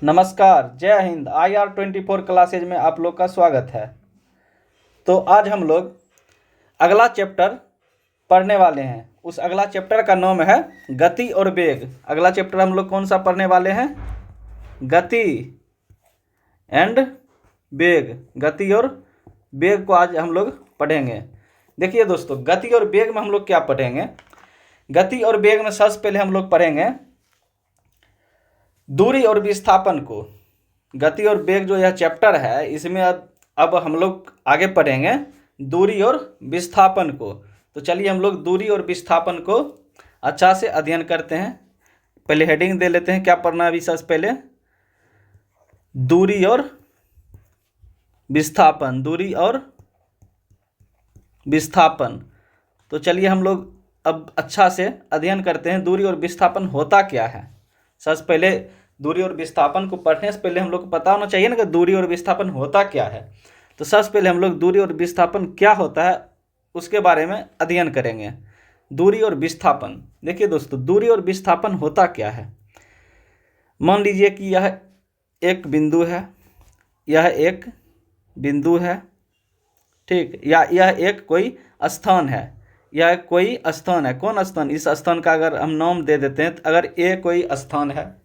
नमस्कार, जय Hind. IR24 classes में आप लोग का स्वागत है। तो आज हम लोग अगला चैप्टर पढ़ने वाले हैं। उस अगला चैप्टर का नाम है गति और वेग। अगला चैप्टर हम लोग कौन सा पढ़ने वाले हैं? गति एंड वेग। गति और वेग को आज हम लोग पढ़ेंगे। देखिए दोस्तों, गति और वेग में हम लोग क्या पढ़ेंगे? गति और वेग में सबसे पहले हम लोग पढ़ेंगे दूरी और विस्थापन को। गति और वेग जो यह चैप्टर है, इसमें अब हम लोग आगे पढ़ेंगे दूरी और विस्थापन को। तो चलिए हम लोग दूरी और विस्थापन को अच्छा से अध्ययन करते हैं। पहले हेडिंग दे लेते हैं, क्या पढ़ना है अभी सबसे पहले? दूरी और विस्थापन। दूरी और विस्थापन। तो चलिए हम लोग अब अच्छा से अध्ययन करते हैं दूरी और विस्थापन होता क्या है। सबसे पहले दूरी और विस्थापन को पढ़ने से पहले हम लोग को पता होना चाहिए ना कि दूरी और विस्थापन होता क्या है। तो सबसे पहले हम लोग दूरी और विस्थापन क्या होता है उसके बारे में अध्ययन करेंगे। दूरी और विस्थापन। देखिए दोस्तों, दूरी और विस्थापन होता क्या है। मान लीजिए कि यह एक बिंदु है, यह एक बिंदु है, ठीक, या यह एक कोई स्थान है। यह कोई स्थान है। कौन स्थान? इस स्थान का अगर हम नाम दे देते हैं, तो अगर ये कोई स्थान है,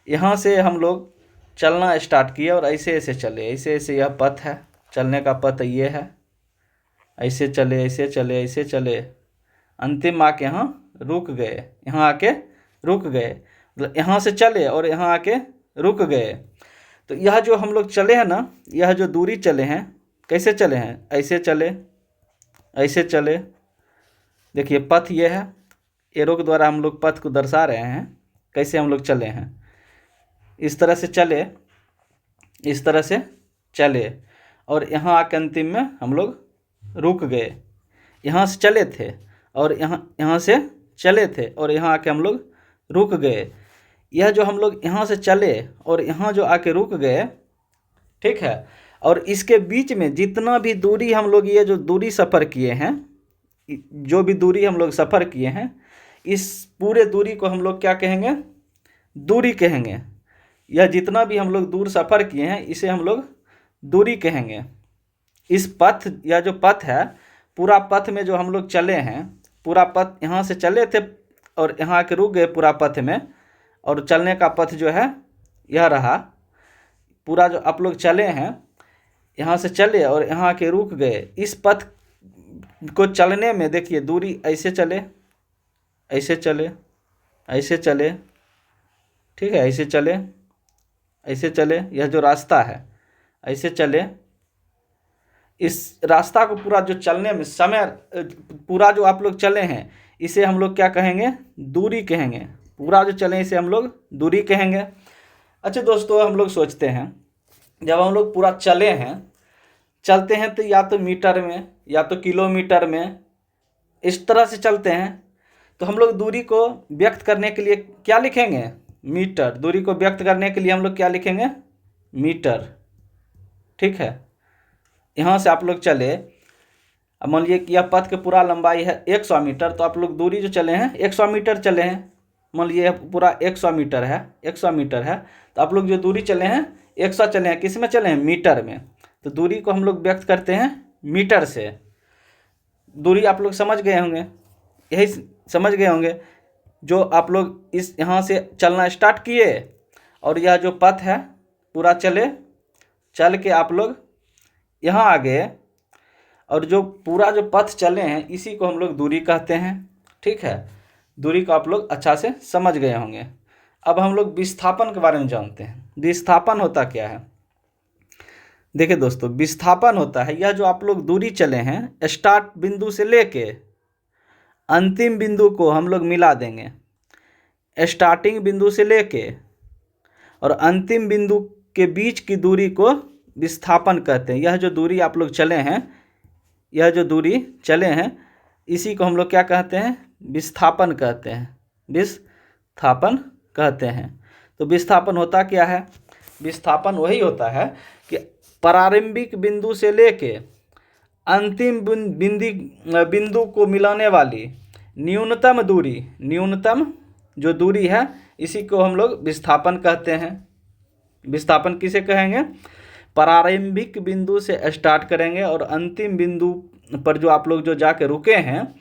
यहाँ से हम लोग चलना स्टार्ट किए और ऐसे ऐसे चले, ऐसे ऐसे यह पथ है, चलने का पथ ये है, ऐसे चले ऐसे चले ऐसे चले, अंतिम आके यहाँ रुक गए। यहाँ आके रुक गए, मतलब यहाँ से चले और यहाँ आके रुक गए। तो यह जो हम लोग चले हैं ना, यह जो दूरी चले हैं, कैसे चले हैं? ऐसे चले, ऐसे चले। देखिए पथ ये है, एरो के द्वारा हम लोग पथ को दर्शा रहे हैं कैसे हम लोग चले हैं। इस तरह से चले, इस तरह से चले और यहाँ आके अंतिम में हम लोग रुक गए। यहाँ से चले थे और यहाँ से चले थे और यहाँ आके हम लोग रुक गए। यह जो हम लोग यहाँ से चले और यहाँ जो आके रुक गए, ठीक है, और इसके बीच में जितना भी दूरी हम लोग, ये जो दूरी सफ़र किए हैं, जो भी दूरी हम लोग सफ़र किए हैं, इस पूरे दूरी को हम लोग क्या कहेंगे? दूरी कहेंगे। यह जितना भी हम लोग दूर सफ़र किए हैं, इसे हम लोग दूरी कहेंगे। इस पथ, या जो पथ है, पूरा पथ में जो हम लोग चले हैं, पूरा पथ यहाँ से चले थे और यहाँ आके रुक गए पूरा पथ में, और चलने का पथ जो है यह रहा। पूरा जो आप लोग चले हैं, यहाँ से चले और यहाँ आके रुक गए। इस पथ को चलने में देखिए दूरी ऐसे चले, ऐसे चले, ऐसे चले, ठीक है, ऐसे चले, ऐसे चले। यह जो रास्ता है, ऐसे चले। इस रास्ता को पूरा जो चलने में समय, पूरा जो आप लोग चले हैं, इसे हम लोग क्या कहेंगे? दूरी कहेंगे। पूरा जो चले इसे हम लोग दूरी कहेंगे। अच्छा दोस्तों, हम लोग सोचते हैं जब हम लोग पूरा चले हैं, चलते हैं तो या तो मीटर में या तो किलोमीटर में, इस तरह से चलते हैं। तो हम लोग दूरी को व्यक्त करने के लिए क्या लिखेंगे? मीटर। दूरी को व्यक्त करने के लिए हम लोग क्या लिखेंगे? मीटर, ठीक है। यहाँ से आप लोग चले, अब मान लीजिए कि यह पथ की पूरा लंबाई है 100 मीटर, तो आप लोग दूरी जो चले हैं 100 मीटर चले हैं। मान लीजिए पूरा 100 मीटर है, 100 मीटर है, तो आप लोग जो दूरी चले हैं 100 चले हैं, किस में चले हैं? मीटर में। तो दूरी को हम लोग व्यक्त करते हैं मीटर से। दूरी आप लोग समझ गए होंगे, यही समझ गए होंगे। जो आप लोग इस यहाँ से चलना स्टार्ट किए और यह जो पथ है पूरा चले, चल के आप लोग यहाँ आ गए, और जो पूरा जो पथ चले हैं इसी को हम लोग दूरी कहते हैं, ठीक है। दूरी को आप लोग अच्छा से समझ गए होंगे। अब हम लोग विस्थापन के बारे में जानते हैं। विस्थापन होता क्या है? देखिए दोस्तों, विस्थापन होता है यह जो आप लोग दूरी चले हैं, स्टार्ट बिंदु से लेके अंतिम बिंदु को हम लोग मिला देंगे। स्टार्टिंग बिंदु से लेके और अंतिम बिंदु के बीच की दूरी को विस्थापन कहते हैं। यह जो दूरी आप लोग चले हैं, यह जो दूरी चले हैं, इसी को हम लोग क्या कहते हैं? विस्थापन कहते हैं। विस्थापन कहते हैं। तो विस्थापन होता क्या है? विस्थापन वही होता है कि प्रारंभिक बिंदु से लेके अंतिम बिंदु को मिलाने वाली न्यूनतम दूरी, न्यूनतम जो दूरी है, इसी को हम लोग विस्थापन कहते हैं, विस्थापन किसे कहेंगे? प्रारंभिक बिंदु से स्टार्ट करेंगे और अंतिम बिंदु पर जो आप लोग जो जाके रुके हैं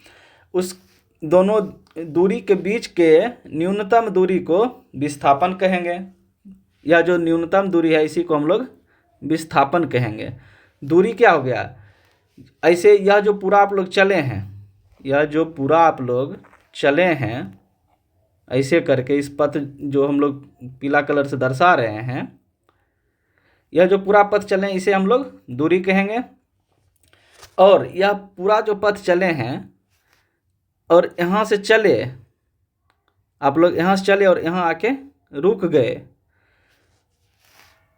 उस दोनों दूरी के बीच के न्यूनतम दूरी को विस्थापन कहेंगे। यह जो न्यूनतम दूरी है इसी को हम लोग विस्थापन कहेंगे। दूरी क्या हो गया? ऐसे यह जो पूरा आप लोग चले हैं, यह जो पूरा आप लोग चले हैं ऐसे करके, इस पथ जो हम लोग पीला कलर से दर्शा रहे हैं, यह जो पूरा पथ चले हैं इसे हम लोग दूरी कहेंगे। और यह पूरा जो पथ चले हैं और यहाँ से चले, आप लोग यहाँ से चले और यहाँ आके रुक गए,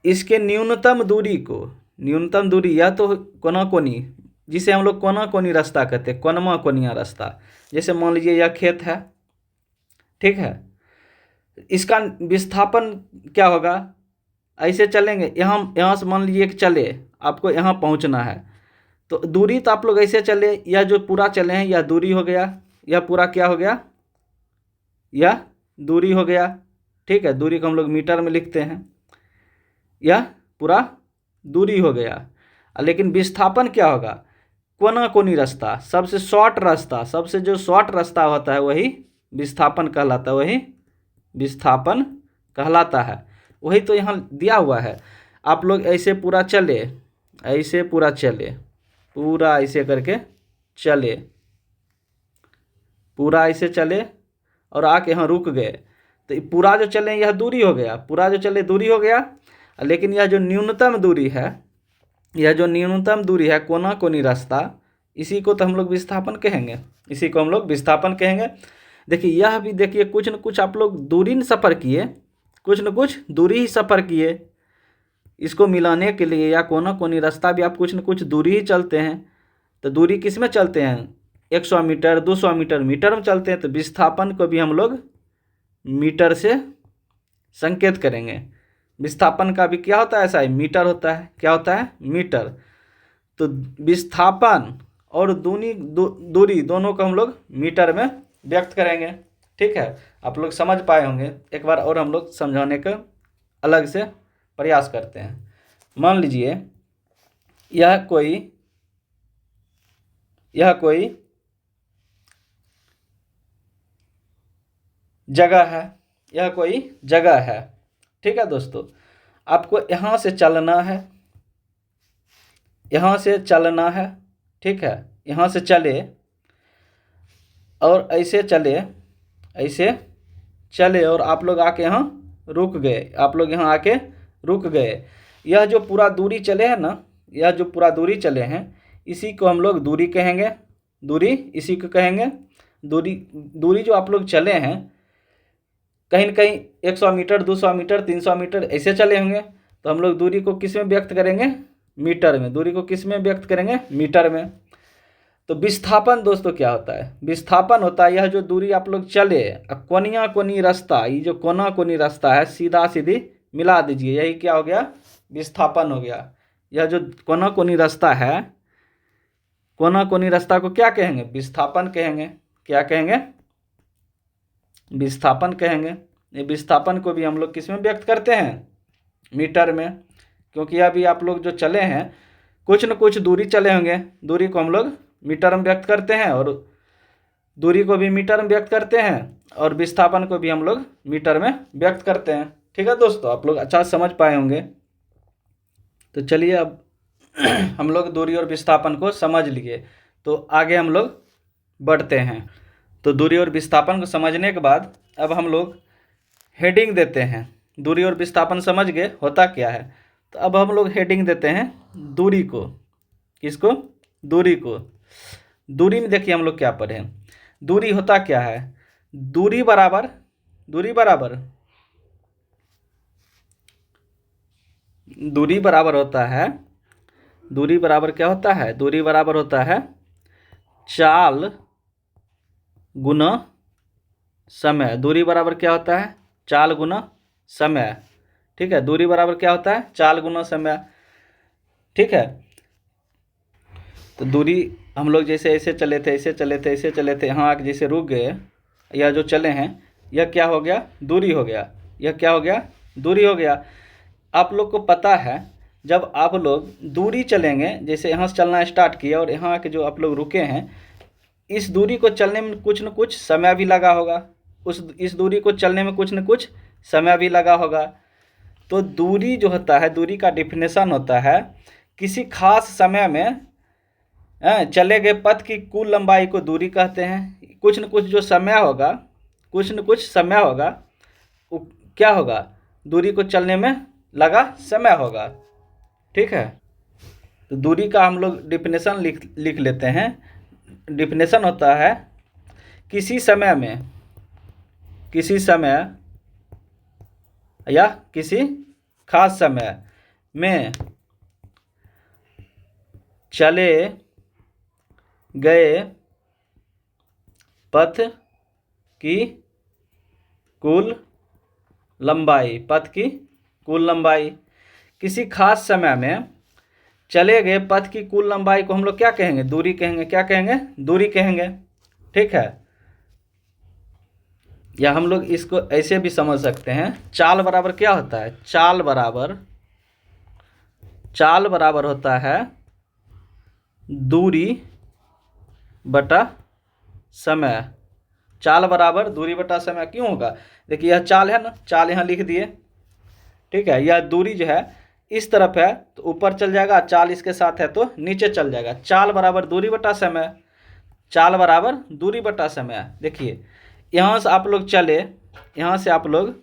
इसके न्यूनतम दूरी को, न्यूनतम दूरी यह तो कोना कोनी, जिसे हम लोग कोना कोनी रास्ता कहते हैं, कोनमा कोनिया रास्ता। जैसे मान लीजिए यह खेत है, ठीक है, इसका विस्थापन क्या होगा? ऐसे चलेंगे, यहाँ से मान लीजिए कि चले, आपको यहाँ पहुँचना है, तो दूरी तो आप लोग ऐसे चले, यह जो पूरा चले हैं यह दूरी हो गया, यह पूरा क्या हो गया? यह दूरी हो गया, ठीक है। दूरी को हम लोग मीटर में लिखते हैं, यह पूरा दूरी हो गया। लेकिन विस्थापन क्या होगा? कोना कोनी रास्ता, सबसे शॉर्ट रास्ता, सबसे जो शॉर्ट रास्ता होता है वही विस्थापन कहलाता है, वही विस्थापन कहलाता है। वही तो यहाँ दिया हुआ है। आप लोग ऐसे पूरा चले, ऐसे पूरा चले, पूरा ऐसे करके चले, पूरा ऐसे चले और आके यहाँ रुक गए, तो पूरा जो चले यह दूरी हो गया, पूरा जो चले दूरी हो गया। लेकिन यह जो न्यूनतम दूरी है, यह जो न्यूनतम दूरी है कोना कोनी रास्ता, इसी को तो हम लोग विस्थापन कहेंगे, इसी को हम लोग विस्थापन कहेंगे। देखिए यह भी देखिए कुछ न कुछ आप लोग दूरी न सफ़र किए, कुछ न कुछ दूरी ही सफ़र किए, इसको मिलाने के लिए, या कोना कोनी रास्ता भी आप कुछ न कुछ दूरी ही चलते हैं। तो दूरी किस में चलते हैं? 100 मीटर, 200 मीटर, मीटर में चलते हैं। तो विस्थापन को भी हम लोग मीटर से संकेत करेंगे। विस्थापन का भी क्या होता है? ऐसा ही मीटर होता है। क्या होता है? मीटर। तो विस्थापन और दूरी दोनों को हम लोग मीटर में व्यक्त करेंगे, ठीक है। आप लोग समझ पाए होंगे। एक बार और हम लोग समझाने का अलग से प्रयास करते हैं। मान लीजिए यह कोई जगह है, यह कोई जगह है, ठीक है दोस्तों। आपको यहाँ से चलना है, यहाँ से चलना है, ठीक है। यहाँ से चले और ऐसे चले, ऐसे चले और आप लोग आके यहाँ रुक गए, आप लोग यहाँ आके रुक गए। यह जो पूरा दूरी चले हैं ना, यह जो पूरा दूरी चले हैं इसी को हम लोग दूरी कहेंगे, दूरी इसी को कहेंगे। दूरी जो आप लोग चले हैं, कहीं न कहीं 100 मीटर, 200 मीटर, 300 मीटर ऐसे चले होंगे, तो हम लोग दूरी को किस में व्यक्त करेंगे? मीटर में। दूरी को किस में व्यक्त करेंगे? मीटर में। तो विस्थापन दोस्तों क्या होता है? विस्थापन होता है यह जो दूरी आप लोग चले, कोनिया कोनी रास्ता, ये जो कोना कोनी रास्ता है सीधा सीधी मिला दीजिए, यही क्या हो गया? विस्थापन हो गया। यह जो कोना कोनी रास्ता है, कोना कोनी रास्ता को क्या कहेंगे? विस्थापन कहेंगे। क्या कहेंगे? विस्थापन कहेंगे। ये विस्थापन को भी हम लोग किस में व्यक्त करते हैं? मीटर में। क्योंकि अभी आप लोग जो चले हैं कुछ न कुछ दूरी चले होंगे, दूरी को हम लोग मीटर में व्यक्त करते हैं और दूरी को भी मीटर में व्यक्त करते हैं और विस्थापन को भी हम लोग मीटर में व्यक्त करते हैं, ठीक है दोस्तों। आप लोग अच्छा समझ पाए होंगे। तो चलिए अब हम लोग दूरी और विस्थापन को समझ लिए, तो आगे हम लोग बढ़ते हैं। तो दूरी और विस्थापन को समझने के बाद अब हम लोग हेडिंग देते हैं। दूरी और विस्थापन समझ गए होता क्या है, तो अब हम लोग हेडिंग देते हैं दूरी को। किसको? दूरी को। दूरी में देखिए हम लोग क्या पढ़े, दूरी होता क्या है? दूरी बराबर होता है, दूरी बराबर क्या होता है? दूरी बराबर होता है चाल गुना समय। दूरी बराबर क्या होता है? चाल गुना समय, ठीक है। दूरी बराबर क्या होता है? चाल गुना समय, ठीक है। तो दूरी हम लोग जैसे ऐसे चले थे, ऐसे चले थे, ऐसे चले थे, यहाँ आके जैसे रुक गए, यह जो चले हैं यह क्या हो गया? दूरी हो गया। यह क्या हो गया? दूरी हो गया। आप लोग को पता है जब आप लोग दूरी चलेंगे, जैसे यहाँ से चलना स्टार्ट किया और यहाँ आके जो आप लोग रुके हैं, इस दूरी को चलने में कुछ न कुछ समय भी लगा होगा, इस दूरी को चलने में कुछ न कुछ समय भी लगा होगा। तो दूरी जो होता है, दूरी का डिफिनेशन होता है किसी खास समय में चले गए पथ की कुल लंबाई को दूरी कहते हैं। कुछ न कुछ जो समय होगा, कुछ न कुछ समय होगा, वो क्या होगा, दूरी को चलने में लगा समय होगा। ठीक है, तो दूरी का हम लोग डिफिनेशन लिख लेते हैं। डिफिनेशन होता है किसी समय या किसी खास समय में चले गए पथ की कुल लंबाई, पथ की कुल लंबाई। किसी खास समय में चले गए पथ की कुल लंबाई को हम लोग क्या कहेंगे, दूरी कहेंगे। क्या कहेंगे, दूरी कहेंगे। ठीक है, या हम लोग इसको ऐसे भी समझ सकते हैं, चाल बराबर क्या होता है, चाल बराबर होता है दूरी बटा समय। चाल बराबर दूरी बटा समय क्यों होगा, देखिए यह चाल है ना, चाल यहाँ लिख दिए। ठीक है, यह दूरी जो है इस तरफ है तो ऊपर चल जाएगा, चाल इसके साथ है तो नीचे चल जाएगा। चाल बराबर दूरी बटा समय, चाल बराबर दूरी बटा समय। देखिए यहाँ से आप लोग चले, यहाँ से आप लोग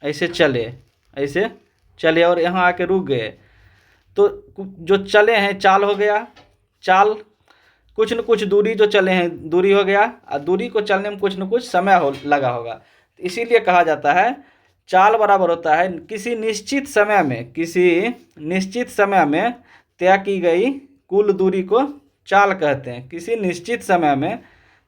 ऐसे चले और यहाँ आके रुक गए, तो जो चले हैं चाल हो गया। चाल कुछ न कुछ दूरी जो चले हैं दूरी हो गया, और दूरी को चलने में कुछ न कुछ समय लगा होगा। इसीलिए कहा जाता है चाल बराबर होता है किसी निश्चित समय में तय की गई कुल दूरी को चाल कहते हैं। किसी निश्चित समय में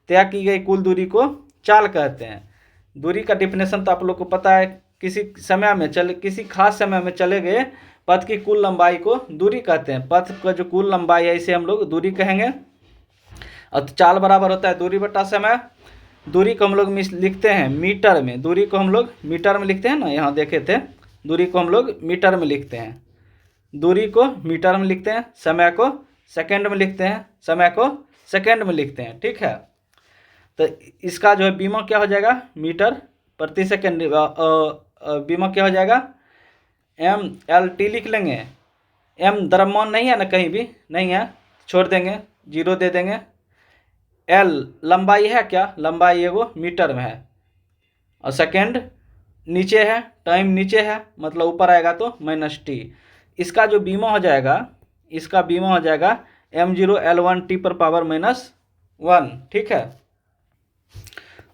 तय की गई कुल दूरी को चाल कहते हैं। दूरी का डिफिनेशन तो आप लोग को पता है, किसी खास समय में चले गए पथ की कुल लंबाई को दूरी कहते हैं। पथ का जो कुल लंबाई है इसे हम लोग दूरी कहेंगे। और चाल बराबर होता है दूरी बटा समय। दूरी को हम लोग लिखते हैं मीटर में, दूरी को हम लोग मीटर में लिखते हैं ना, यहाँ देखे थे, दूरी को हम लोग मीटर में लिखते हैं। दूरी को मीटर में लिखते हैं, समय को सेकंड में लिखते हैं, समय को सेकंड में लिखते हैं। ठीक है, तो इसका जो है बीमा क्या हो जाएगा, मीटर प्रति सेकंड। बीमा क्या हो जाएगा, MLT लिख लेंगे। M द्रव्यमान नहीं है ना, कहीं भी नहीं है, छोड़ देंगे, 0 दे देंगे। L लंबाई है, क्या लंबाई है वो मीटर में है, और सेकंड नीचे है, टाइम नीचे है, मतलब ऊपर आएगा तो -T। इसका जो बीमा हो जाएगा, इसका बीमा हो जाएगा m0L1T⁻⁻1। ठीक है,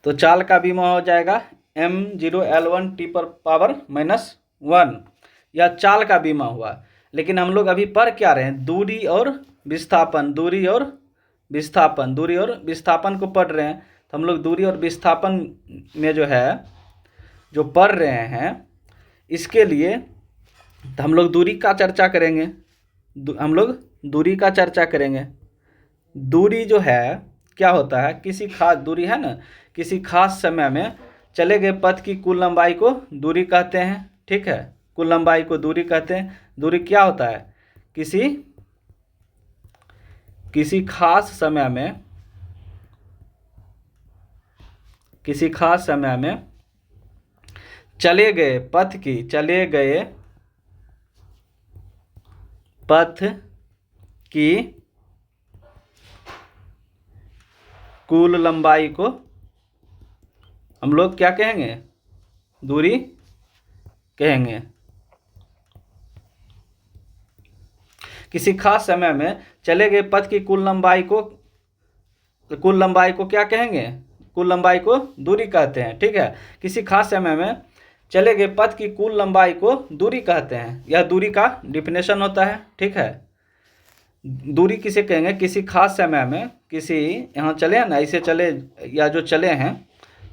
तो चाल का बीमा हो जाएगा m0L1T⁻⁻1। यह चाल का बीमा हुआ। लेकिन हम लोग अभी पढ़ क्या रहे हैं, दूरी और विस्थापन को पढ़ रहे हैं। तो हम लोग दूरी और विस्थापन में जो है जो पढ़ रहे हैं, इसके लिए तो हम लोग दूरी का चर्चा करेंगे। दूरी जो है क्या होता है, किसी खास दूरी है ना, किसी खास समय में चले गए पथ की कुल लंबाई को दूरी कहते हैं। ठीक है, कुल लंबाई को दूरी कहते हैं। दूरी क्या होता है, किसी खास समय में चले गए पथ की कुल लंबाई को हम लोग क्या कहेंगे, दूरी कहेंगे। किसी खास समय में चले गए पथ की कुल लंबाई को क्या कहेंगे, कुल लंबाई को दूरी कहते हैं। ठीक है, किसी खास समय में चले गए पथ की कुल लंबाई को दूरी कहते हैं। यह दूरी का डिफिनेशन होता है। ठीक है, दूरी किसे कहेंगे, किसी खास समय में, किसी यहाँ चले हैं ना, ऐसे चले या जो चले हैं,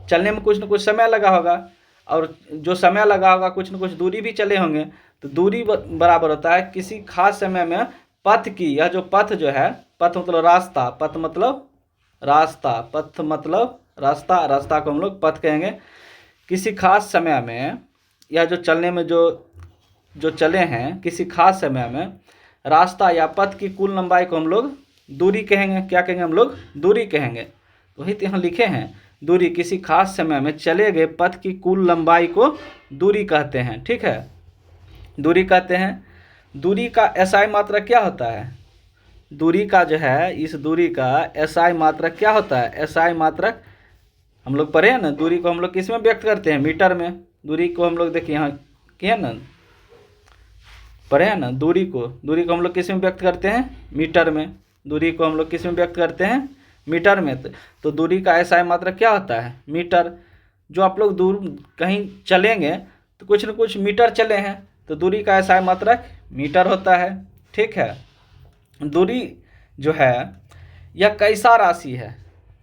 चलने में कुछ न कुछ समय लगा होगा, और जो समय लगा होगा कुछ न कुछ दूरी भी चले होंगे। तो दूरी बराबर होता है किसी खास समय में पथ की, यह जो पथ जो है, पथ मतलब रास्ता, रास्ता को हम लोग पथ कहेंगे। किसी खास समय में यह जो चलने में जो जो चले हैं किसी खास समय में, रास्ता या पथ की कुल लंबाई को हम लोग दूरी कहेंगे। क्या कहेंगे हम लोग? दूरी कहेंगे। तो वही यहाँ लिखे हैं, दूरी किसी खास समय में चले गए पथ की कुल लंबाई को दूरी कहते हैं। ठीक है, दूरी कहते हैं। दूरी का एसआई मात्रक क्या होता है? दूरी का जो है, इस दूरी का एसआई मात्रक क्या होता है? एसआई मात्रक हम लोग पढ़े हैं ना, दूरी को हम लोग किस में व्यक्त करते हैं? मीटर में। दूरी को हम लोग देखिए यहाँ किए ना, पढ़े हैं ना, दूरी को हम लोग किस में व्यक्त करते हैं? मीटर में। दूरी को हम लोग किस में व्यक्त करते हैं? मीटर में। तो दूरी का एसआई मात्रक क्या होता है? मीटर। जो आप लोग दूर कहीं चलेंगे तो कुछ न कुछ मीटर चले हैं, तो दूरी का एसआई मात्रक मीटर होता है। ठीक है, दूरी जो है यह कैसा राशि है?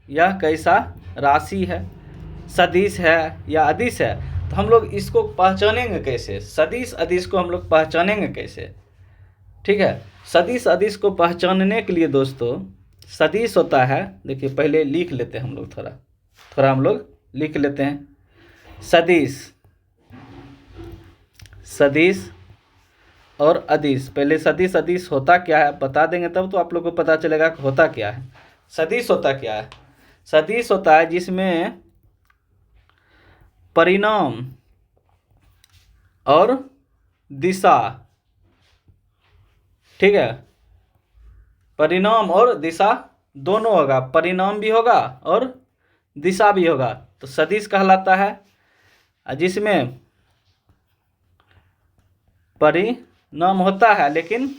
यह कैसा राशि है? सदिश है या अदिश है? तो हम लोग इसको पहचानेंगे कैसे? सदिश अदिश को हम लोग पहचानेंगे कैसे? ठीक है, सदिश अदिश को पहचानने के लिए दोस्तों, सदिश होता है, देखिए पहले लिख लेते हैं हम लोग, थोड़ा हम लोग लिख लेते हैं। सदिश, सदिश और अदिश। पहले सदिश अदिश होता क्या है बता देंगे, तब तो आप लोग को पता चलेगा कि होता क्या है। सदिश होता क्या है? सदिश होता है जिसमें परिणाम और दिशा, ठीक है, परिणाम और दिशा दोनों होगा, परिणाम भी होगा और दिशा भी होगा, तो सदिश कहलाता है। जिसमें परिणाम होता है लेकिन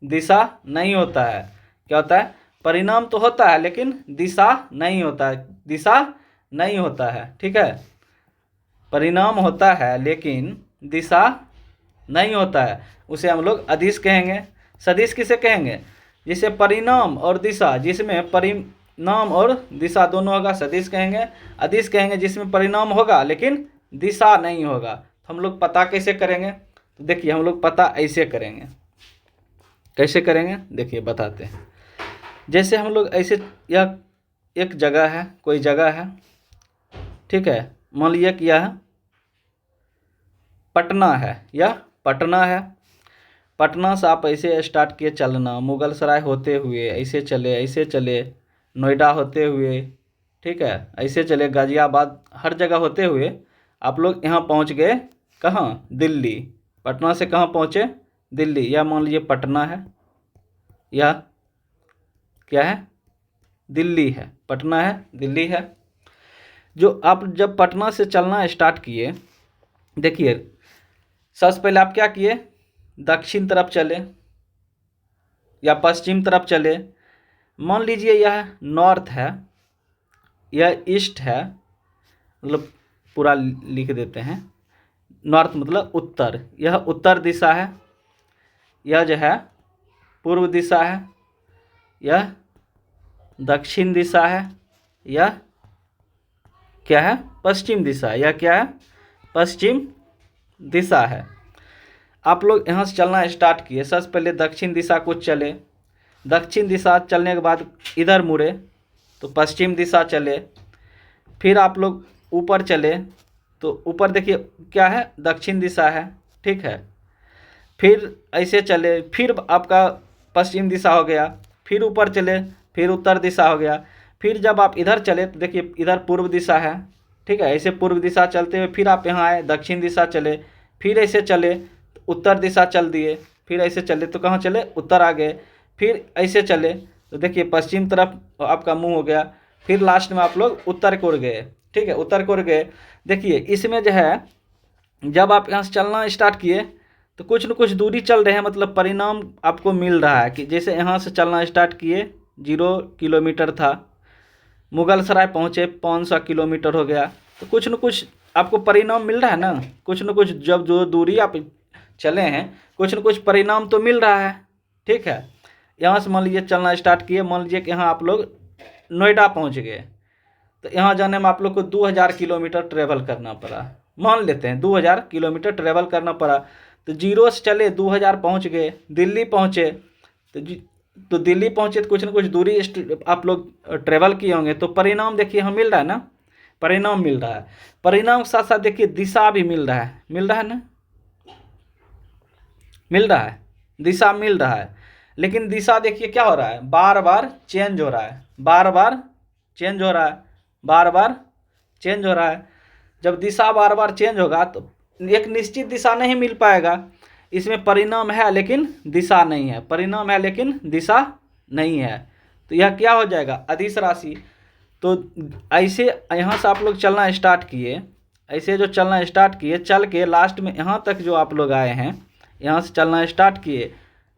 दिशा नहीं होता है। क्या होता है? परिणाम तो होता है लेकिन दिशा नहीं होता है, दिशा नहीं होता है। ठीक है, परिणाम होता है लेकिन दिशा नहीं होता है, उसे हम लोग अदिश कहेंगे। सदिश किसे कहेंगे? जिसे परिणाम और दिशा, जिसमें परिणाम और दिशा दोनों होगा, सदिश कहेंगे। अदिश कहेंगे जिसमें परिणाम होगा लेकिन दिशा नहीं होगा। तो हम लोग पता कैसे करेंगे? तो देखिए हम लोग पता ऐसे करेंगे। कैसे करेंगे? देखिए बताते हैं। जैसे हम लोग ऐसे, यह एक जगह है, कोई जगह है, ठीक है, मान लिया कि यह पटना है, यह पटना है। पटना से आप ऐसे स्टार्ट किए चलना, मुगल सराय होते हुए ऐसे चले, ऐसे चले, नोएडा होते हुए, ठीक है, ऐसे चले, गाजियाबाद, हर जगह होते हुए आप लोग यहाँ पहुँच गए। कहाँ? दिल्ली। पटना से कहाँ पहुँचे? दिल्ली। यह मान लीजिए पटना है, यह क्या है? दिल्ली है। पटना है, दिल्ली है। जो आप जब पटना से चलना स्टार्ट किए, देखिए सबसे पहले आप क्या किए? दक्षिण तरफ चले या पश्चिम तरफ चले। मान लीजिए यह नॉर्थ है, यह ईस्ट है, मतलब पूरा लिख देते हैं। नॉर्थ मतलब उत्तर, यह उत्तर दिशा है, यह जो है पूर्व दिशा है, यह दक्षिण दिशा है, यह क्या है? पश्चिम दिशा। यह क्या है? पश्चिम दिशा है। आप लोग यहाँ से चलना स्टार्ट किए, सबसे पहले दक्षिण दिशा को चले, दक्षिण दिशा चलने के बाद इधर मुड़े तो पश्चिम दिशा चले। फिर आप लोग ऊपर चले तो ऊपर देखिए क्या है? दक्षिण दिशा है, ठीक है। फिर ऐसे चले, फिर आपका पश्चिम दिशा हो गया। फिर ऊपर चले, फिर उत्तर दिशा हो गया। फिर जब आप इधर चले तो देखिए इधर पूर्व दिशा है, ठीक है। ऐसे पूर्व दिशा चलते हुए फिर आप यहाँ आए, दक्षिण दिशा चले, फिर ऐसे चले तो उत्तर दिशा चल दिए, फिर ऐसे चले तो कहाँ चले? उत्तर आ गए। फिर ऐसे चले तो देखिए पश्चिम तरफ आपका मुंह हो गया। फिर लास्ट में आप लोग उत्तर की ओर गए, ठीक है, उत्तर की ओर गए। देखिए इसमें जो है जब आप यहाँ से चलना स्टार्ट किए तो कुछ न कुछ दूरी चल रहे हैं, मतलब परिणाम आपको मिल रहा है कि जैसे यहाँ से चलना स्टार्ट किए 0 किलोमीटर था, मुगल सराय पहुँचे 500 किलोमीटर हो गया, तो कुछ न कुछ आपको परिणाम मिल रहा है ना। कुछ न कुछ जब जो दूरी आप चले हैं कुछ न कुछ परिणाम तो मिल रहा है, ठीक है। यहाँ से मान लीजिए चलना स्टार्ट किए, मान लीजिए कि यहाँ आप लोग नोएडा पहुँच गए, तो यहाँ जाने में आप लोग को 2000 किलोमीटर ट्रेवल करना पड़ा। मान लेते हैं 2000 किलोमीटर ट्रेवल करना पड़ा, तो 0 से चले 2000 पहुँच गए, दिल्ली पहुँचे, तो दिल्ली पहुँचे तो कुछ न कुछ दूरी आप लोग ट्रेवल किए होंगे, तो परिणाम देखिए यहाँ मिल रहा है ना, परिणाम मिल रहा है। परिणाम के साथ साथ देखिए दिशा भी मिल रहा है ना। मिल रहा है, दिशा मिल रहा है, लेकिन दिशा देखिए क्या हो रहा है, बार बार चेंज हो रहा है, बार बार चेंज हो रहा है, बार बार चेंज हो रहा है। जब दिशा बार बार चेंज होगा तो एक निश्चित दिशा नहीं मिल पाएगा। इसमें परिणाम है लेकिन दिशा नहीं है, परिणाम है लेकिन दिशा नहीं है, तो यह क्या हो जाएगा, अदिश राशि। तो ऐसे यहाँ से आप लोग चलना स्टार्ट किए, ऐसे जो चलना स्टार्ट किए, चल के लास्ट में यहाँ तक जो आप लोग आए हैं, यहाँ से चलना स्टार्ट किए,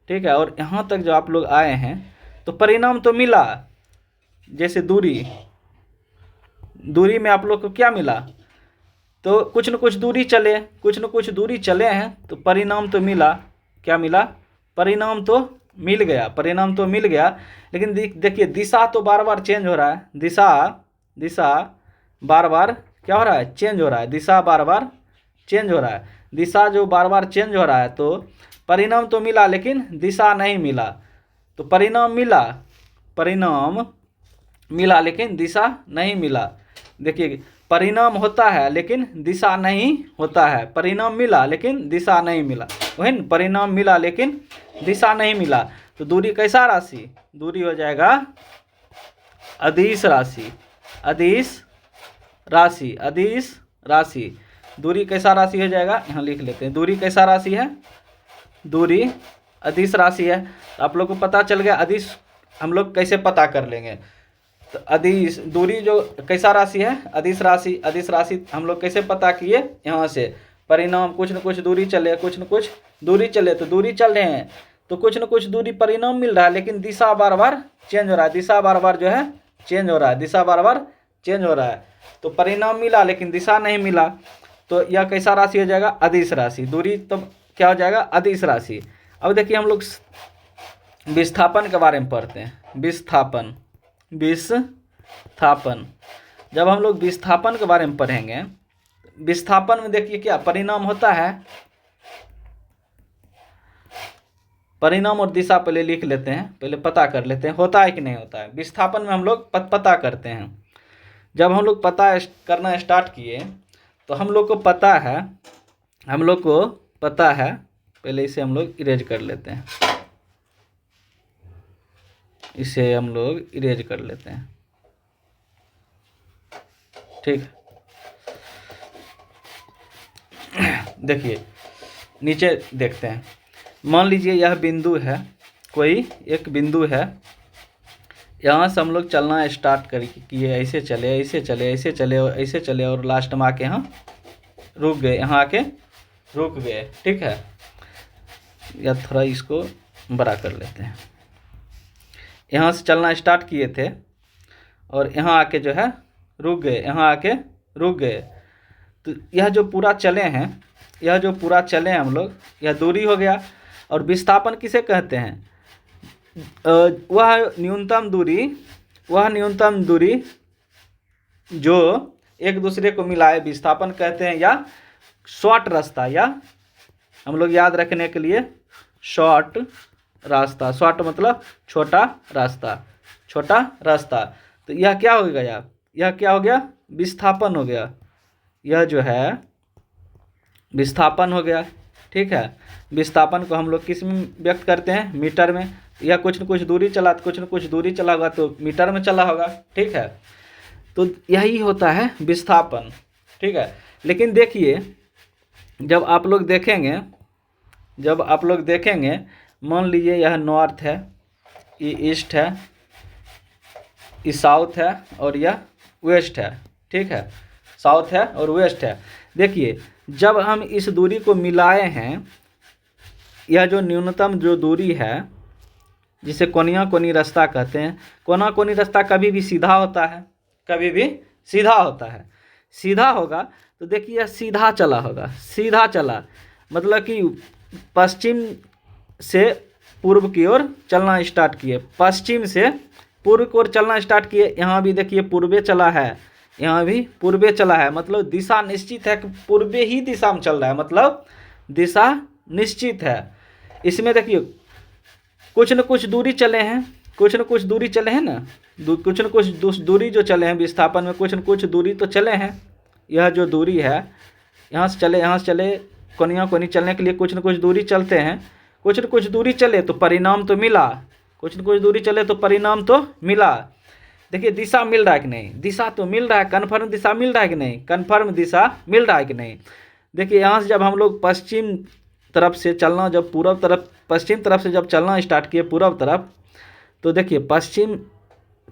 ठीक है, और यहाँ तक जो आप लोग आए हैं तो परिणाम तो मिला। जैसे दूरी में आप लोग को क्या मिला, तो कुछ न कुछ दूरी चले, कुछ न कुछ दूरी चले हैं तो परिणाम तो मिला। क्या मिला, परिणाम तो मिल गया, परिणाम तो मिल गया। लेकिन देखिए दिशा तो बार बार चेंज हो रहा है, दिशा बार बार क्या हो रहा है, चेंज हो रहा है, दिशा बार बार चेंज हो रहा है। दिशा जो बार बार चेंज हो रहा है तो परिणाम तो मिला लेकिन दिशा नहीं मिला। तो परिणाम मिला लेकिन दिशा नहीं मिला। देखिए परिणाम होता है लेकिन दिशा नहीं होता है, परिणाम मिला लेकिन दिशा नहीं मिला, वही न, परिणाम मिला लेकिन दिशा नहीं मिला। तो दूरी कैसा राशि, दूरी हो जाएगा अदिश राशि, अदिश राशि। दूरी कैसा राशि हो जाएगा, यहाँ लिख लेते हैं, दूरी कैसा राशि है, दूरी अदिश राशि है। तो आप लोग को पता चल गया अदिश हम लोग कैसे पता कर लेंगे। तो अदिश दूरी जो कैसा राशि है, अदिश राशि हम लोग कैसे पता किए, यहाँ से परिणाम कुछ न कुछ दूरी चले, कुछ न कुछ दूरी चले, तो दूरी चल रहे हैं तो कुछ न कुछ दूरी परिणाम मिल रहा है, लेकिन दिशा बार बार चेंज हो रहा है, दिशा बार बार जो है चेंज हो रहा है, दिशा बार बार चेंज हो रहा है। तो परिणाम मिला लेकिन दिशा नहीं मिला, तो यह कैसा राशि हो जाएगा, अदिश राशि। दूरी तो क्या हो जाएगा, अदिश राशि। अब देखिए हम लोग विस्थापन के बारे में पढ़ते हैं, विस्थापन। जब हम लोग विस्थापन के बारे में पढ़ेंगे, विस्थापन में देखिए क्या परिणाम होता है, परिणाम और दिशा पहले लिख लेते हैं, पहले पता कर लेते हैं होता है कि नहीं होता है। विस्थापन में हम लोग पता करते हैं। जब हम लोग पता करना स्टार्ट किए तो हम लोग को पता है, पहले इसे हम लोग इरेज कर लेते हैं, इसे हम लोग इरेज कर लेते हैं, ठीक। देखिए नीचे देखते हैं, मान लीजिए यह बिंदु है, कोई एक बिंदु है, यहाँ से हम लोग चलना स्टार्ट किए, ऐसे चले और लास्ट में आके यहाँ रुक गए, यहाँ आके रुक गए, ठीक है। या थोड़ा इसको बड़ा कर लेते हैं, यहाँ से चलना स्टार्ट किए थे और यहाँ आके जो है रुक गए, यहाँ आके रुक गए। तो यह जो पूरा चले हैं हम लोग, यह दूरी हो गया। और विस्थापन किसे कहते हैं, वह न्यूनतम दूरी जो एक दूसरे को मिलाए विस्थापन कहते हैं, या शॉर्ट रास्ता, या हम लोग याद रखने के लिए शॉर्ट रास्ता। शॉर्ट मतलब छोटा रास्ता। तो यह क्या हो गया, विस्थापन हो गया। यह जो है विस्थापन हो गया, ठीक है। विस्थापन को हम लोग किस में व्यक्त करते हैं, मीटर में। या कुछ न कुछ दूरी चला होगा तो मीटर में चला होगा, ठीक है। तो यही होता है विस्थापन, ठीक है। लेकिन देखिए जब आप लोग देखेंगे, मान लीजिए यह नॉर्थ है, ये ईस्ट है, ये साउथ है और यह वेस्ट है, ठीक है, साउथ है और वेस्ट है। देखिए जब हम इस दूरी को मिलाए हैं, यह जो न्यूनतम जो दूरी है जिसे कोनी रास्ता कहते हैं, कोनी रास्ता कभी भी सीधा होता है, सीधा होगा। तो देखिए यह सीधा चला, मतलब कि पश्चिम से पूर्व की ओर चलना स्टार्ट किए, पश्चिम से पूर्व की ओर चलना स्टार्ट किए। यहाँ भी देखिए पूर्वे चला है, यहाँ भी पूर्वे चला है, मतलब दिशा निश्चित है कि पूर्वे ही दिशा में चल रहा है, मतलब दिशा निश्चित है। इसमें देखिए कुछ न कुछ दूरी चले हैं ना, कुछ न कुछ दूरी जो चले हैं विस्थापन में, कुछ न कुछ दूरी तो चले हैं। यह जो दूरी है यहाँ से चले कोनी चलने के लिए कुछ न कुछ दूरी चलते हैं, कुछ न कुछ दूरी चले तो परिणाम तो मिला, कुछ न कुछ दूरी चले तो परिणाम तो मिला। देखिए दिशा मिल रहा है कि नहीं, दिशा तो मिल रहा है, कन्फर्म दिशा मिल रहा है कि नहीं, कन्फर्म दिशा मिल रहा है कि नहीं। देखिए यहाँ से जब हम लोग पश्चिम तरफ से चलना, जब पूर्व तरफ पश्चिम तरफ से जब चलना स्टार्ट किए पूर्व तरफ, तो देखिए पश्चिम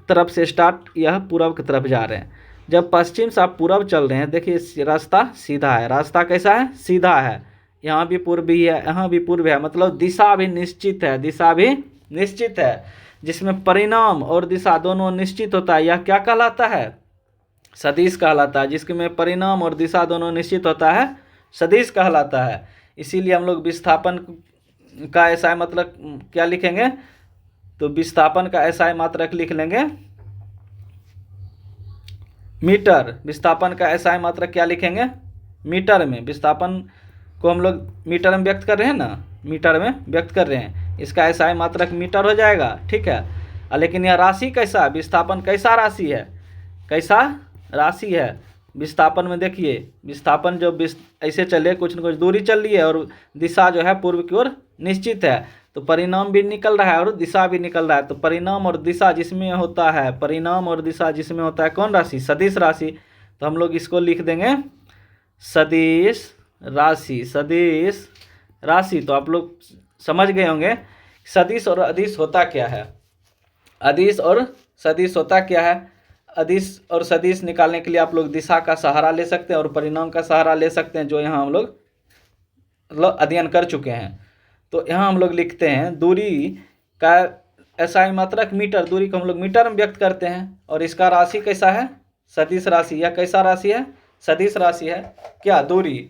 तरफ से स्टार्ट यह पूर्व की तरफ जा रहे हैं। जब पश्चिम से आप पूर्व चल रहे हैं, देखिए रास्ता सीधा है, रास्ता कैसा है, सीधा है। यहाँ भी पूर्व भी है, यहाँ भी पूर्व है, मतलब दिशा भी निश्चित है, दिशा भी निश्चित है। जिसमें परिणाम और दिशा दोनों निश्चित होता है, यह क्या कहलाता है, सदिश कहलाता है। जिसमें परिणाम और दिशा दोनों निश्चित होता है, सदिश कहलाता है। इसीलिए हम लोग विस्थापन का एसआई मात्रक क्या लिखेंगे, तो विस्थापन का एसआई मात्रक लिख लेंगे मीटर। विस्थापन का एसआई मात्रक क्या लिखेंगे, मीटर में। विस्थापन को हम लोग मीटर में व्यक्त कर रहे हैं ना, मीटर में व्यक्त कर रहे हैं, इसका एसआई मात्रक मीटर हो जाएगा, ठीक है। लेकिन यह राशि कैसा, विस्थापन कैसा राशि है, कैसा राशि है। विस्थापन में देखिए, विस्थापन जो ऐसे चले, कुछ न कुछ दूरी चल रही है और दिशा जो है पूर्व की ओर निश्चित है, तो परिणाम भी निकल रहा है और दिशा भी निकल रहा है। तो परिणाम और दिशा जिसमें होता है, परिणाम और दिशा जिसमें होता है कौन राशि, सदिश राशि। तो हम लोग इसको लिख देंगे सदिश राशि, सदिश राशि। तो आप लोग समझ गए होंगे सदिश और अदिश होता क्या है, अदिश और सदिश होता क्या है। अदिश और सदिश निकालने के लिए आप लोग दिशा का सहारा ले सकते हैं और परिणाम का सहारा ले सकते हैं, जो यहाँ हम लोग मतलब अध्ययन कर चुके हैं। तो यहाँ हम लोग लिखते हैं दूरी का एसआई मात्रक मीटर, दूरी को हम लोग मीटर में व्यक्त करते हैं, और इसका राशि कैसा है, सदिश राशि। यह कैसा राशि है, सदिश राशि है, क्या, दूरी।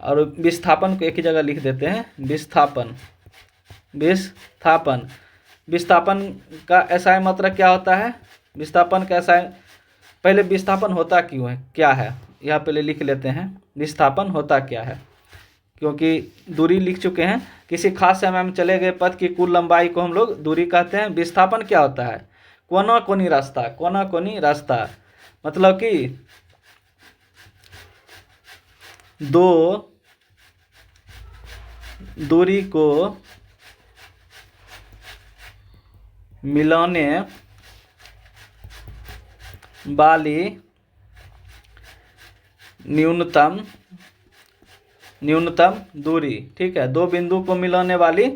और विस्थापन को एक ही जगह लिख देते हैं, विस्थापन, विस्थापन। विस्थापन का एसआई मात्रक क्या होता है, विस्थापन का एसआई, पहले विस्थापन होता क्यों है, क्या है, यह पहले लिख लेते हैं विस्थापन होता क्या है। क्योंकि दूरी लिख चुके हैं, किसी खास समय में चले गए पथ की कुल लंबाई को हम लोग दूरी कहते हैं। विस्थापन क्या होता है, कोना कोनी रास्ता, कोना कोनी रास्ता, मतलब कि दो दूरी को मिलाने वाली न्यूनतम दूरी, ठीक है। दो बिंदु को मिलाने वाली,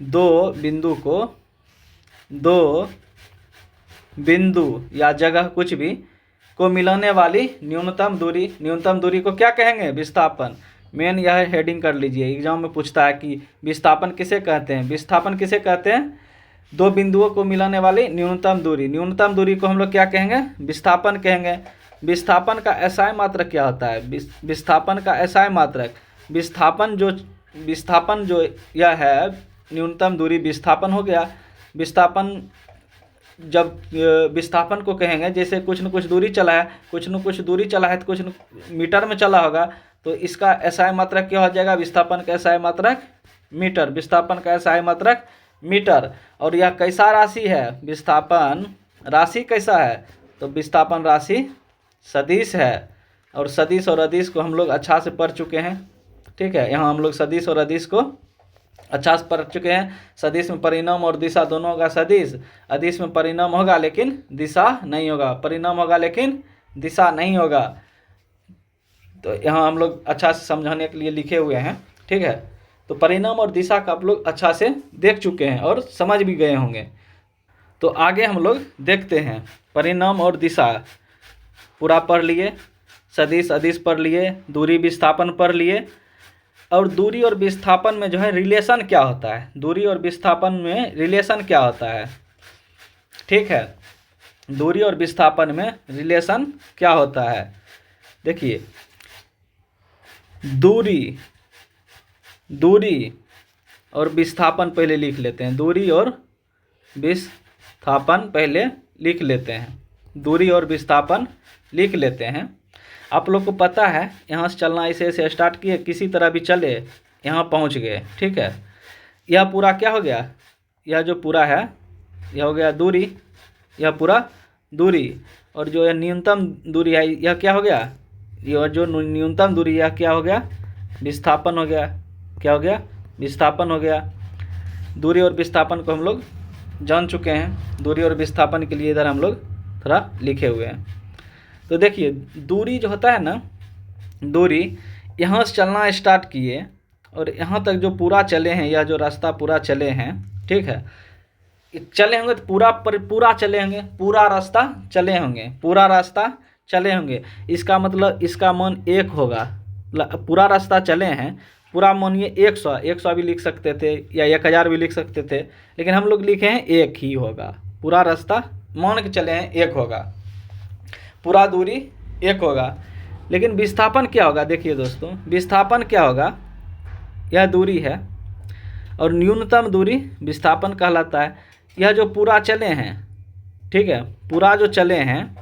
दो बिंदु या जगह कुछ भी को मिलाने वाली न्यूनतम दूरी, न्यूनतम दूरी को क्या कहेंगे, विस्थापन। मेन यह हेडिंग कर लीजिए, एग्जाम में पूछता है कि विस्थापन किसे कहते हैं, विस्थापन किसे कहते हैं, दो बिंदुओं को मिलाने वाली न्यूनतम दूरी। न्यूनतम दूरी को हम लोग क्या कहेंगे, विस्थापन कहेंगे। विस्थापन का एसआई मात्रक क्या होता है, विस्थापन का एसआई मात्रक, विस्थापन जो यह है न्यूनतम दूरी, विस्थापन हो गया। विस्थापन जब विस्थापन को कहेंगे, जैसे कुछ न कुछ दूरी चला है, कुछ न कुछ दूरी चला है तो कुछ न मीटर में चला होगा, तो इसका एसआई मात्रक क्या हो जाएगा, विस्थापन का एसआई मात्रक मीटर, विस्थापन का एसआई मात्रक मीटर। और यह कैसा राशि है, विस्थापन राशि कैसा है, तो विस्थापन राशि सदिश है। और सदिश और अदिश को हम लोग अच्छा से पढ़ चुके हैं, ठीक है। यहाँ हम लोग सदिश और अदिश को अच्छा से पढ़ चुके हैं। सदिश में परिणाम और दिशा दोनों होगा सदिश, अदिश में परिणाम होगा लेकिन दिशा नहीं होगा, परिणाम होगा लेकिन दिशा नहीं होगा। तो यहाँ हम लोग अच्छा से समझाने के लिए लिखे हुए हैं, ठीक है। तो परिणाम और दिशा का आप लोग अच्छा से देख चुके हैं और समझ भी गए होंगे। तो आगे हम लोग देखते हैं, परिणाम और दिशा पूरा पढ़ लिए, सदिश अदिश पढ़ लिए, दूरी विस्थापन पढ़ लिए। और दूरी और विस्थापन में जो है रिलेशन क्या होता है, दूरी और विस्थापन में रिलेशन क्या होता है, ठीक है। दूरी और विस्थापन में रिलेशन क्या होता है, देखिए दूरी और विस्थापन पहले लिख लेते हैं, दूरी और विस्थापन पहले लिख लेते हैं, दूरी और विस्थापन लिख लेते हैं। आप लोग को पता है यहाँ से चलना ऐसे ऐसे स्टार्ट किए, किसी तरह भी चले यहाँ पहुँच गए, ठीक है। यह पूरा क्या हो गया, यह जो पूरा है यह हो गया दूरी, यह पूरा दूरी। और जो यह न्यूनतम दूरी है यह क्या हो गया, यह जो न्यूनतम दूरी यह क्या हो गया, विस्थापन हो गया, क्या हो गया, विस्थापन हो गया। दूरी और विस्थापन को हम लोग जान चुके हैं। दूरी और विस्थापन के लिए इधर हम लोग थोड़ा लिखे हुए हैं। तो देखिए दूरी जो होता है ना, दूरी यहाँ से चलना स्टार्ट किए और यहाँ तक जो पूरा चले हैं, या जो रास्ता पूरा चले हैं, ठीक है, चले होंगे तो पूरा चले होंगे, पूरा रास्ता चले होंगे, पूरा रास्ता चले होंगे। इसका मतलब इसका मान 1 होगा। पूरा रास्ता चले हैं, पूरा मानिए 100 भी लिख सकते थे या 1000 भी लिख सकते थे, लेकिन हम लोग लिखे हैं 1 ही होगा। पूरा रास्ता मान के चले हैं 1 होगा, पूरा दूरी 1 होगा। लेकिन विस्थापन क्या होगा? देखिए दोस्तों, विस्थापन क्या होगा? यह दूरी है और न्यूनतम दूरी विस्थापन कहलाता है। यह जो पूरा चले हैं, ठीक है, पूरा जो चले हैं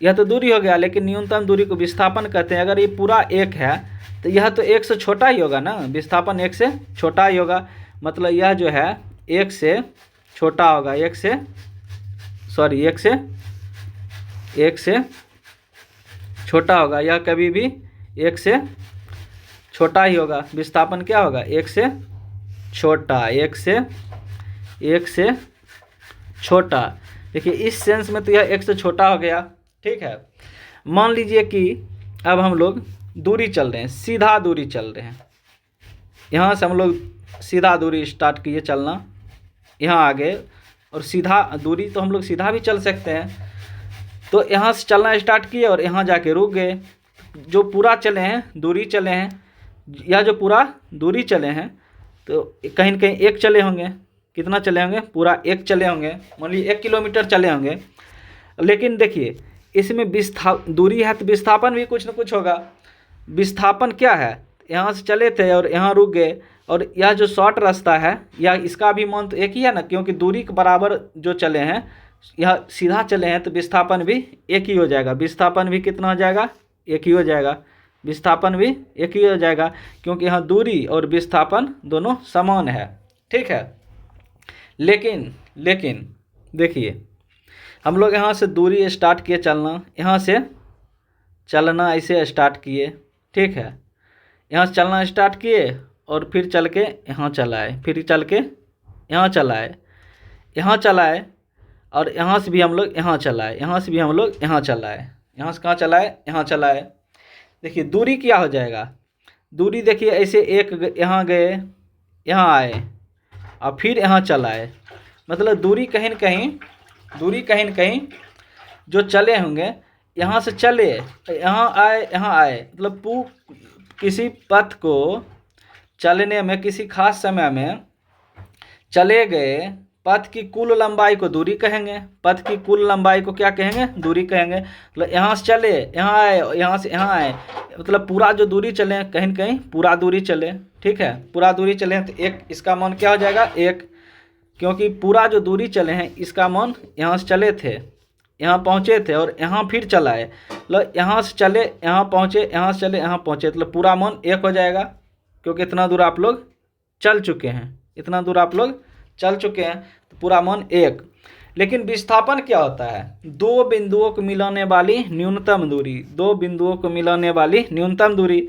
यह तो दूरी हो गया, लेकिन न्यूनतम दूरी को विस्थापन कहते हैं। अगर ये पूरा 1 है तो यह तो 1 से छोटा ही होगा ना, विस्थापन 1 से छोटा ही होगा। मतलब यह जो है 1 से छोटा होगा, 1 से छोटा होगा। यह कभी भी 1 से छोटा ही होगा। विस्थापन क्या होगा? 1 से छोटा, 1 से छोटा। देखिए इस सेंस में तो यह 1 से छोटा हो गया, ठीक है। मान लीजिए कि अब हम लोग दूरी चल रहे हैं, सीधा दूरी चल रहे हैं। यहाँ से हम लोग सीधा दूरी स्टार्ट किए चलना, यहाँ आगे, और सीधा दूरी तो हम लोग सीधा भी चल सकते हैं। तो यहाँ से चलना स्टार्ट किए और यहाँ जाके रुक गए। जो पूरा चले हैं, दूरी चले हैं, या जो पूरा दूरी चले हैं, तो कहीं न कहीं 1 चले होंगे। कितना चले होंगे? पूरा 1 चले होंगे। मान लीजिए 1 किलोमीटर चले होंगे। लेकिन देखिए इसमें दूरी है तो विस्थापन भी कुछ न कुछ होगा। विस्थापन क्या है? यहाँ से चले थे और यहाँ रुक गए, और यह जो शॉर्ट रास्ता है, या इसका भी मान तो 1 ही है ना, क्योंकि दूरी के बराबर जो चले हैं, यह सीधा चले हैं, तो विस्थापन भी 1 ही हो जाएगा। विस्थापन भी कितना हो जाएगा? 1 ही हो जाएगा। विस्थापन भी 1 ही हो जाएगा, क्योंकि यहाँ दूरी और विस्थापन दोनों समान है, ठीक है। लेकिन देखिए हम लोग यहाँ से दूरी स्टार्ट किए चलना, यहाँ से चलना ऐसे स्टार्ट किए, ठीक है। यहाँ से चलना स्टार्ट किए और फिर चल के यहाँ चलाए, फिर चल के यहाँ चलाए, यहाँ चलाए, और यहाँ से भी हम लोग यहाँ चलाए, यहाँ से भी हम लोग यहाँ चलाए, यहाँ से कहाँ चलाए? यहाँ चलाए। देखिए दूरी क्या हो जाएगा? दूरी देखिए ऐसे यहाँ गए, यहाँ आए और फिर यहाँ चलाए। मतलब दूरी कहीं न कहीं जो चले होंगे, यहाँ से चले, यहाँ आए, मतलब किसी पथ को चलने में, किसी खास समय में चले गए, पथ की कुल लंबाई को दूरी कहेंगे। पथ की कुल लंबाई को क्या कहेंगे? दूरी कहेंगे। मतलब यहाँ से चले, यहाँ आए, यहाँ से यहाँ आए, मतलब पूरा जो दूरी चले, कहीं न कहीं पूरा दूरी चले, ठीक है। पूरा दूरी चले तो 1, इसका मान क्या हो जाएगा? 1, क्योंकि पूरा जो दूरी चले हैं इसका मान, यहाँ से चले थे, यहाँ पहुँचे थे और यहाँ फिर चलाए, मतलब यहाँ से चले, यहाँ पहुँचे, यहाँ से चले, यहाँ पहुँचे, मतलब पूरा मान 1 हो जाएगा, क्योंकि इतना दूर आप लोग चल चुके हैं, इतना दूर आप लोग चल चुके हैं, तो पूरा मान 1। लेकिन विस्थापन क्या होता है? 2 बिंदुओं को मिलाने वाली न्यूनतम दूरी, 2 बिंदुओं को मिलाने वाली न्यूनतम दूरी।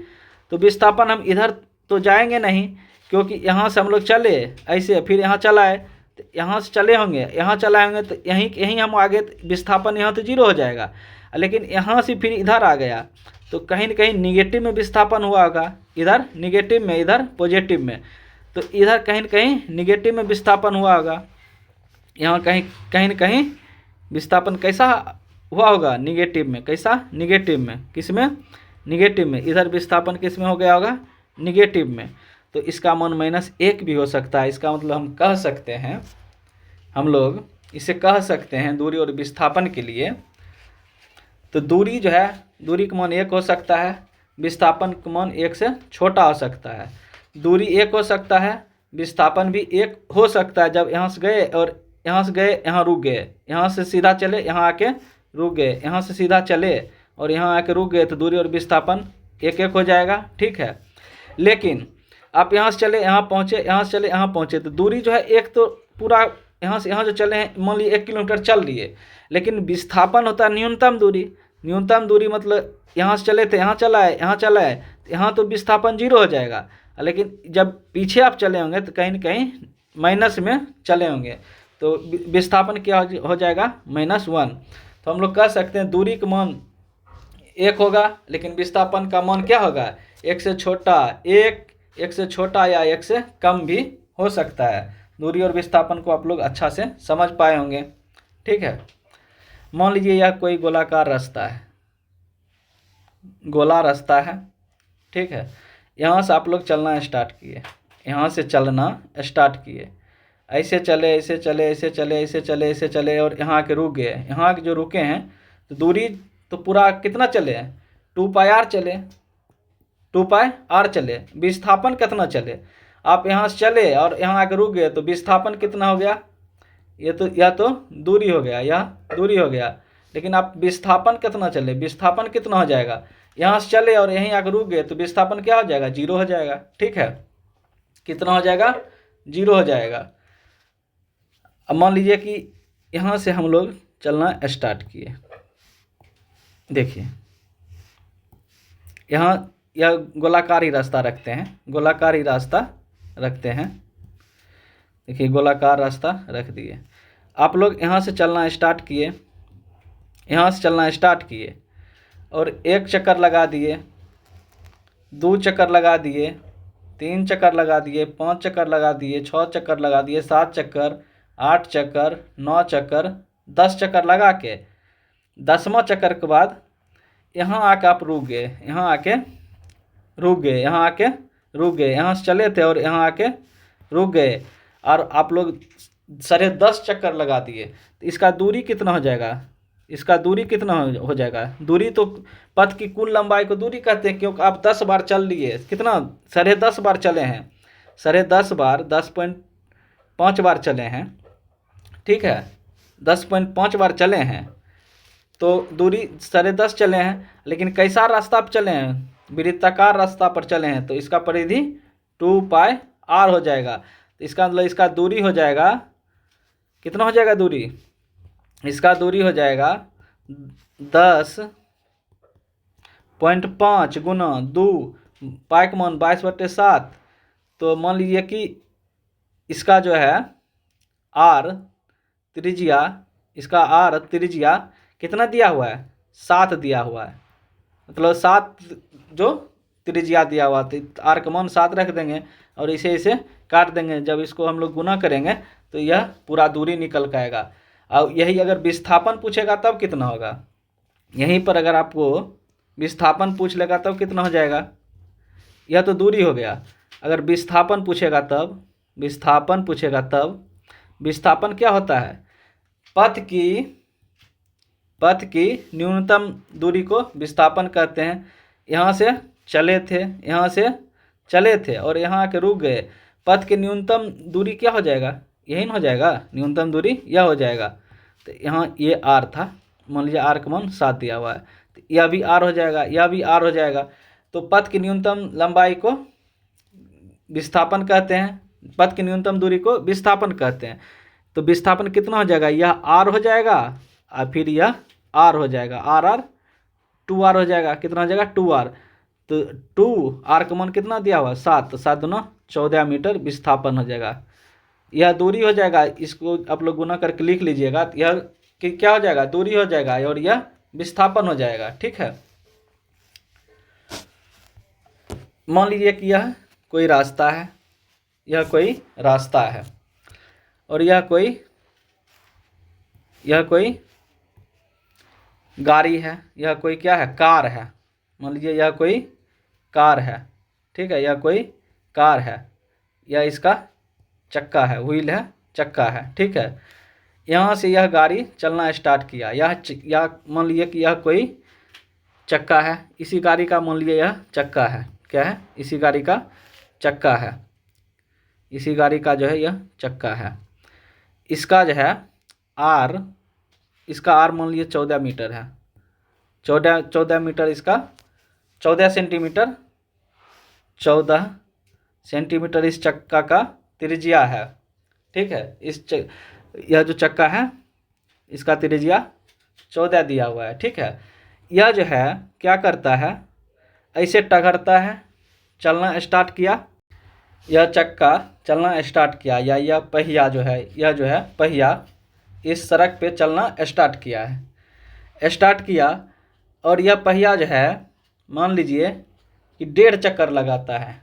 तो विस्थापन हम इधर तो जाएंगे नहीं, क्योंकि यहाँ से हम लोग चले ऐसे, फिर यहाँ चलाए, तो यहाँ से चले होंगे, यहाँ चलाए होंगे, तो यहीं हम आगे, विस्थापन यहाँ तो 0 हो जाएगा। लेकिन यहाँ से फिर इधर आ गया, तो कहीं न कहीं निगेटिव में विस्थापन हुआ होगा, इधर निगेटिव में, इधर पॉजिटिव में, तो इधर कहीं न कहीं निगेटिव में विस्थापन हुआ होगा। यहाँ कहीं न कहीं विस्थापन कैसा हुआ होगा? निगेटिव में। कैसा? निगेटिव में। किस में? निगेटिव में। इधर विस्थापन किस में हो गया होगा? निगेटिव में। तो इसका मान -1 भी हो सकता है। इसका मतलब हम कह सकते हैं, हम लोग इसे कह सकते हैं दूरी और विस्थापन के लिए, तो दूरी जो है, दूरी का मान 1 हो सकता है, विस्थापन का मान 1 से छोटा हो सकता है। दूरी 1 हो सकता है, विस्थापन भी 1 हो सकता है। जब यहाँ से गए और यहाँ से गए, यहाँ रुक गए, यहाँ से सीधा चले, यहाँ आके रुक गए, यहाँ से सीधा चले और यहाँ आके रुक गए, तो दूरी और विस्थापन 1-1 हो जाएगा, ठीक है। लेकिन आप यहाँ से चले, यहाँ पहुँचे, यहाँ से चले, यहाँ पहुँचे, तो दूरी जो है 1 तो पूरा यहाँ से यहाँ जो चले हैं, मान लीजिए 1 किलोमीटर चल लिए, लेकिन विस्थापन होता है न्यूनतम दूरी। न्यूनतम दूरी मतलब यहाँ से चले थे, यहाँ चलाए, यहाँ तो विस्थापन 0 हो जाएगा। लेकिन जब पीछे आप चले होंगे तो कहीं न कहीं माइनस में चले होंगे, तो विस्थापन क्या हो जाएगा, -1। तो हम लोग कह सकते हैं दूरी का मान 1 होगा, लेकिन विस्थापन का मान क्या होगा, 1 से छोटा, 1 से छोटा या 1 से कम भी हो सकता है। दूरी और विस्थापन को आप लोग अच्छा से समझ पाए होंगे। ठीक है, मान लीजिए यह कोई गोलाकार रास्ता है, गोला रास्ता है। ठीक है, यहाँ से आप लोग चलना स्टार्ट किए, यहाँ से चलना स्टार्ट किए, ऐसे चले, ऐसे चले, ऐसे चले, ऐसे चले, ऐसे चले, और यहाँ के रुक गए। यहाँ के जो रुके हैं तो दूरी तो पूरा कितना चले हैं, 2πr चले, 2πr चले। विस्थापन कितना चले, आप यहाँ से चले और यहाँ आके रुक गए तो विस्थापन कितना हो गया, यह तो दूरी हो गया, यह दूरी हो गया। लेकिन आप विस्थापन कितना चले, विस्थापन कितना हो जाएगा, यहाँ से चले और यहीं आकर रुक गए तो विस्थापन क्या हो जाएगा, 0 हो जाएगा। ठीक है, कितना हो जाएगा, 0 हो जाएगा। अब मान लीजिए कि यहाँ से हम लोग चलना स्टार्ट किए, देखिए यहाँ यह गोलाकार ही रास्ता रखते हैं, गोलाकार ही रास्ता रखते हैं। देखिए गोलाकार रास्ता रख दिए, आप लोग यहाँ से चलना स्टार्ट किए, यहाँ से चलना स्टार्ट किए और 1 चक्कर लगा दिए, 2 चक्कर लगा दिए, 3 चक्कर लगा दिए, 5 चक्कर लगा दिए, 6 चक्कर लगा दिए, 7 चक्कर, 8 चक्कर, 9 चक्कर, 10 चक्कर लगा के 10वां चक्कर के बाद यहाँ आके आप रुक गए, यहाँ आके रुक गए, यहाँ आके रुक गए। यहाँ से चले थे और यहाँ आके रुक गए और आप लोग 10.5 चक्कर लगा दिए, तो इसका दूरी कितना हो जाएगा, इसका दूरी कितना हो जाएगा। दूरी तो पथ की कुल लंबाई को दूरी कहते हैं, क्योंकि आप 10 बार चल लिए, कितना 10.5 बार चले हैं, 10.5 बार 10.5 बार चले हैं। ठीक है, 10.5 बार चले हैं तो दूरी 10.5 चले हैं। लेकिन कैसा रास्ता पर चले हैं, वृत्ताकार रास्ता पर चले हैं, तो इसका परिधि 2πr हो जाएगा। तो इसका मतलब इसका दूरी हो जाएगा, कितना हो जाएगा दूरी, इसका दूरी हो जाएगा 10.5 गुना 2 पाई का मान 22/7। तो मान लीजिए कि इसका जो है r त्रिज्या, इसका r त्रिज्या कितना दिया हुआ है, 7 दिया हुआ है। मतलब 7 जो त्रिज्या दिया हुआ था, r का मान 7 रख देंगे और इसे काट देंगे। जब इसको हम लोग गुना करेंगे तो यह पूरा दूरी निकल के आएगा। और यही अगर विस्थापन पूछेगा तब कितना होगा, यहीं पर अगर आपको विस्थापन पूछ लेगा तब कितना हो जाएगा, यह तो दूरी हो गया। अगर विस्थापन पूछेगा तब, विस्थापन पूछेगा तब, विस्थापन क्या होता है, पथ की न्यूनतम दूरी को विस्थापन कहते हैं। यहाँ से चले थे, यहाँ से चले थे और यहाँ आके रुक गए, पथ की न्यूनतम दूरी क्या हो जाएगा, यही ना हो जाएगा, न्यूनतम दूरी यह हो जाएगा। तो यहाँ ये r था, मान लीजिए r का मान 7 दिया हुआ है, तो यह भी r हो जाएगा, यह भी r हो जाएगा। तो पथ की न्यूनतम लंबाई को विस्थापन कहते हैं, पथ की न्यूनतम दूरी को विस्थापन कहते हैं। तो विस्थापन कितना हो जाएगा, यह r हो जाएगा और फिर यह r हो जाएगा, r 2r हो जाएगा। कितना हो जाएगा, 2r। तो 2r का मान कितना दिया हुआ, 7, तो 7 दूना 14 मीटर विस्थापन हो जाएगा। यह दूरी हो जाएगा, इसको आप लोग गुना करके लिख लीजिएगा। यह क्या हो जाएगा, दूरी हो जाएगा और यह विस्थापन हो जाएगा। ठीक है, मान लीजिए कि यह कोई रास्ता है, यह कोई रास्ता है और यह कोई गाड़ी है, यह कोई क्या है, कार है। मान लीजिए यह कोई कार है, ठीक है, यह कोई कार है, यह इसका चक्का है, व्हील है, चक्का है। ठीक है, यहाँ से यह गाड़ी चलना स्टार्ट किया, यह मान लीजिए कि यह कोई चक्का है, इसी गाड़ी का मान लीजिए यह चक्का है, क्या है, इसी गाड़ी का चक्का है, इसी गाड़ी का जो है यह चक्का है। इसका जो है r, इसका r मान लीजिए 14 मीटर है, 14 मीटर, इसका 14 सेंटीमीटर, 14 सेंटीमीटर इस चक्का का त्रिज्या है। ठीक है, यह जो चक्का है इसका त्रिज्या 14 दिया हुआ है। ठीक है, यह जो है क्या करता है, ऐसे टघरता है, चलना स्टार्ट किया, यह चक्का चलना स्टार्ट किया, या यह पहिया जो है, यह जो है पहिया इस सड़क पे चलना स्टार्ट किया है, स्टार्ट किया। और यह पहिया जो है मान लीजिए कि 1.5 चक्कर लगाता है।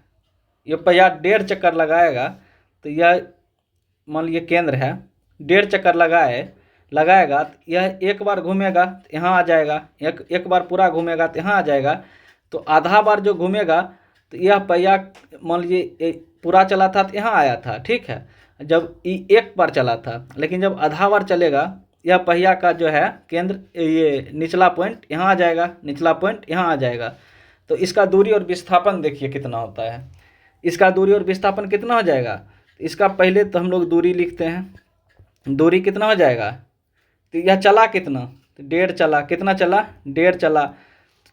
ये पहिया 1.5 चक्कर लगाएगा तो यह मान लीजिए केंद्र है, 1.5 चक्कर लगाएगा तो यह एक बार घूमेगा तो यहाँ आ जाएगा, एक बार पूरा घूमेगा तो यहाँ आ जाएगा। तो आधा बार जो घूमेगा तो यह पहिया मान लीजिए पूरा चला था तो यहाँ आया था, ठीक है, जब एक बार चला था। लेकिन जब आधा बार चलेगा यह पहिया का जो है केंद्र, ये निचला पॉइंट यहाँ आ जाएगा, निचला पॉइंट यहाँ आ जाएगा। तो इसका दूरी और विस्थापन देखिए कितना होता है। इसका दूरी और विस्थापन कितना हो जाएगा, इसका पहले तो हम लोग दूरी लिखते हैं। दूरी कितना हो जाएगा, तो यह चला कितना, तो 1.5 चला, कितना चला, 1.5 चला।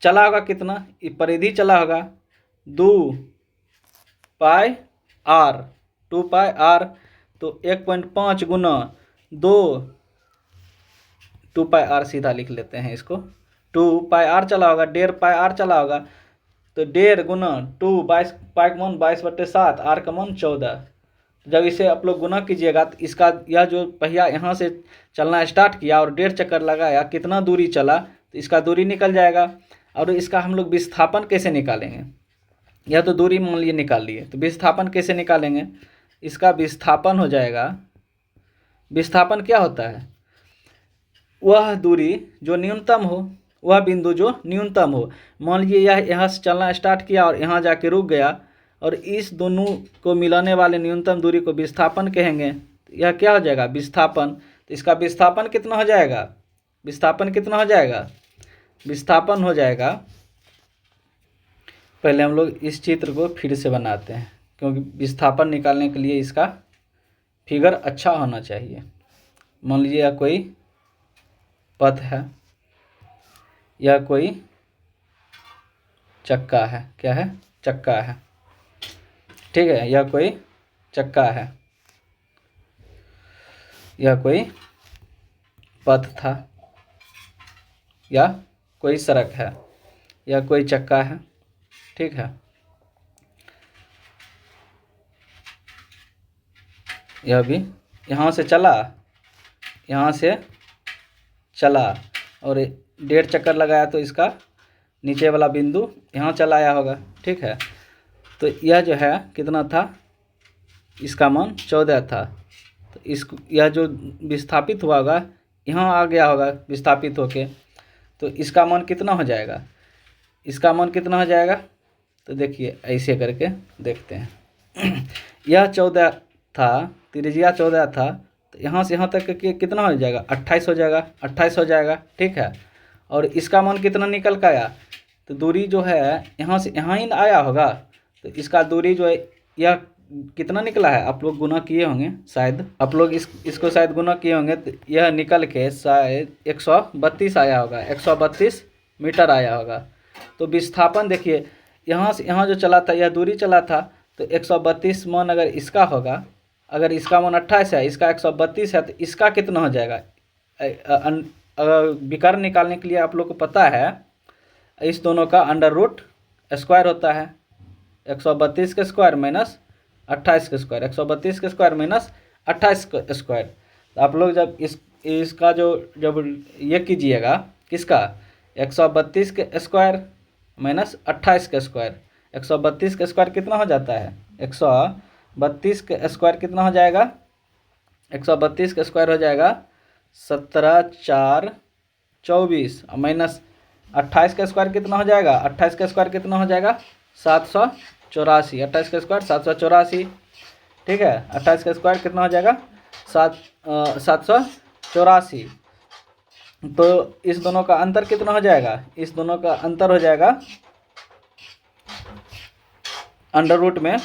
चला होगा कितना, ये परिधि चला होगा 2 पाई आर, 2 पाई आर। तो 1.5 गुना 2, 2 पाई आर सीधा लिख लेते हैं इसको। 2 पाई आर चला होगा, 1.5 पाई आर चला होगा। तो 1.5 गुना 2, 22 पाई का मान 22/7, आर का मान 14। जब इसे आप लोग गुना कीजिएगा तो इसका यह जो पहिया यहाँ से चलना स्टार्ट किया और 1.5 चक्कर लगाया, कितना दूरी चला तो इसका दूरी निकल जाएगा। और इसका हम लोग विस्थापन कैसे निकालेंगे, यह तो दूरी मान लिए निकाल लिए, तो विस्थापन कैसे निकालेंगे। इसका विस्थापन हो जाएगा, विस्थापन क्या होता है, वह दूरी जो न्यूनतम हो, वह बिंदु जो न्यूनतम हो। मान लीजिए यह यहाँ से चलना स्टार्ट किया और यहाँ जाके रुक गया, और इस दोनों को मिलाने वाले न्यूनतम दूरी को विस्थापन कहेंगे। यह क्या हो जाएगा, विस्थापन। तो इसका विस्थापन कितना हो जाएगा, विस्थापन कितना हो जाएगा, विस्थापन हो जाएगा। पहले हम लोग इस चित्र को फिर से बनाते हैं, क्योंकि विस्थापन निकालने के लिए इसका फिगर अच्छा होना चाहिए। मान लीजिए यह कोई पथ है, यह कोई चक्का है, क्या है, चक्का है, ठीक है, यह कोई चक्का है, यह कोई पथ था, या कोई सड़क है, यह कोई चक्का है, ठीक है। यह भी यहाँ से चला, यहाँ से चला और 1.5 चक्कर लगाया तो इसका नीचे वाला बिंदु यहाँ चला आया होगा, ठीक है। तो यह जो है कितना था, इसका मान 14 था। तो यह जो विस्थापित हुआ होगा यहाँ आ गया होगा विस्थापित होके, तो इसका मान कितना हो जाएगा, इसका मान कितना हो जाएगा। तो देखिए ऐसे करके देखते हैं। यह 14 था, त्रिज्या 14 था, तो यहाँ से यहाँ तक के कितना हो जाएगा, 28 हो जाएगा, 28 हो जाएगा, ठीक है। और इसका मान कितना निकल कर आया, तो दूरी जो है यहाँ से यहाँ ही आया होगा, तो इसका दूरी जो है यह कितना निकला है, आप लोग गुना किए होंगे शायद, आप लोग इसको शायद गुना किए होंगे, तो यह निकल के शायद 132 आया होगा, 132 मीटर आया होगा। तो विस्थापन देखिए यहाँ से यहाँ जो चला था, यह दूरी चला था, तो 132 मान अगर इसका होगा, अगर इसका मान 28 है, इसका 132 है, तो इसका कितना हो जाएगा। विकर्ण निकालने के लिए आप लोग को पता है इस दोनों का अंडर रूट स्क्वायर होता है, 132 के स्क्वायर माइनस 28 के स्क्वायर, 132 के स्क्वायर माइनस 28 के स्क्वायर। तो आप लोग जब इसका जब ये कीजिएगा, किसका, 132 के स्क्वायर माइनस 28 के स्क्वायर, 132 के स्क्वायर कितना हो जाता है, 132 के स्क्वायर कितना हो जाएगा, 132 के स्क्वायर हो जाएगा 17 4 24, माइनस 28 का स्क्वायर कितना हो जाएगा, 28 का स्क्वायर कितना हो जाएगा 784, 28 का स्क्वायर 784, ठीक है। 28 का स्क्वायर कितना हो जाएगा 784। तो इस दोनों का अंतर कितना हो जाएगा, इस दोनों का अंतर हो जाएगा अंडर रूट में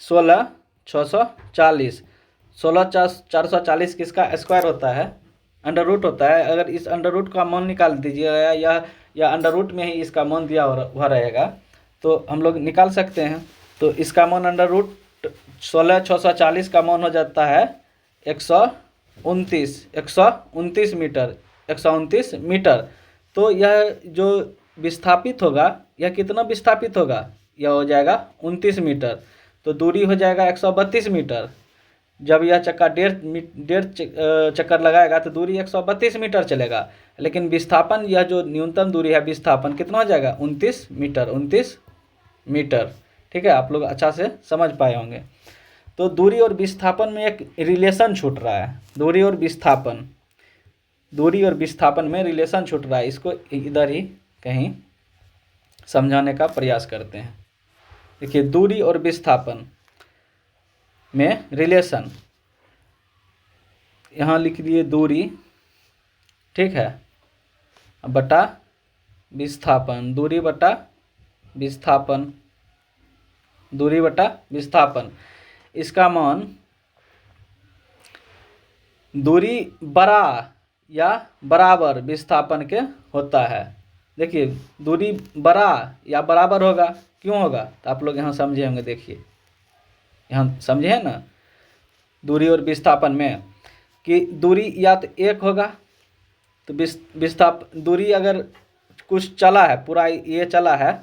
16 640, 16 440 किसका स्क्वायर होता है, अंडर रूट होता है। अगर इस अंडर रूट का मान निकाल दीजिएगा, या अंडर रूट में ही इसका मान दिया हुआ रहेगा, तो हम लोग निकाल सकते हैं। तो इसका मान अंडर रूट 16 640 का मान हो जाता है 129 मीटर, 129 मीटर। तो यह जो विस्थापित होगा, यह कितना विस्थापित होगा, यह हो जाएगा 29 मीटर। तो दूरी हो जाएगा 132 मीटर। जब यह चक्का डेढ़ चक्कर लगाएगा तो दूरी 132 मीटर चलेगा, लेकिन विस्थापन, यह जो न्यूनतम दूरी है विस्थापन, कितना हो जाएगा 29 मीटर, 29 मीटर। ठीक है, आप लोग अच्छा से समझ पाए होंगे। तो दूरी और विस्थापन में एक रिलेशन छूट रहा है, दूरी और विस्थापन में रिलेशन छूट रहा है। इसको इधर ही कहीं समझाने का प्रयास करते हैं। देखिए, दूरी और विस्थापन में रिलेशन, यहाँ लिख दिए दूरी, ठीक है, बटा विस्थापन, दूरी बटा विस्थापन, दूरी बटा विस्थापन। इसका मान दूरी बड़ा या बराबर विस्थापन के होता है। देखिए, दूरी बड़ा या बराबर होगा, क्यों होगा, तो आप लोग यहाँ समझे होंगे। देखिए, यहाँ समझे हैं ना, दूरी और विस्थापन में कि दूरी या तो एक होगा, तो दूरी अगर कुछ चला है, पूरा ये चला है,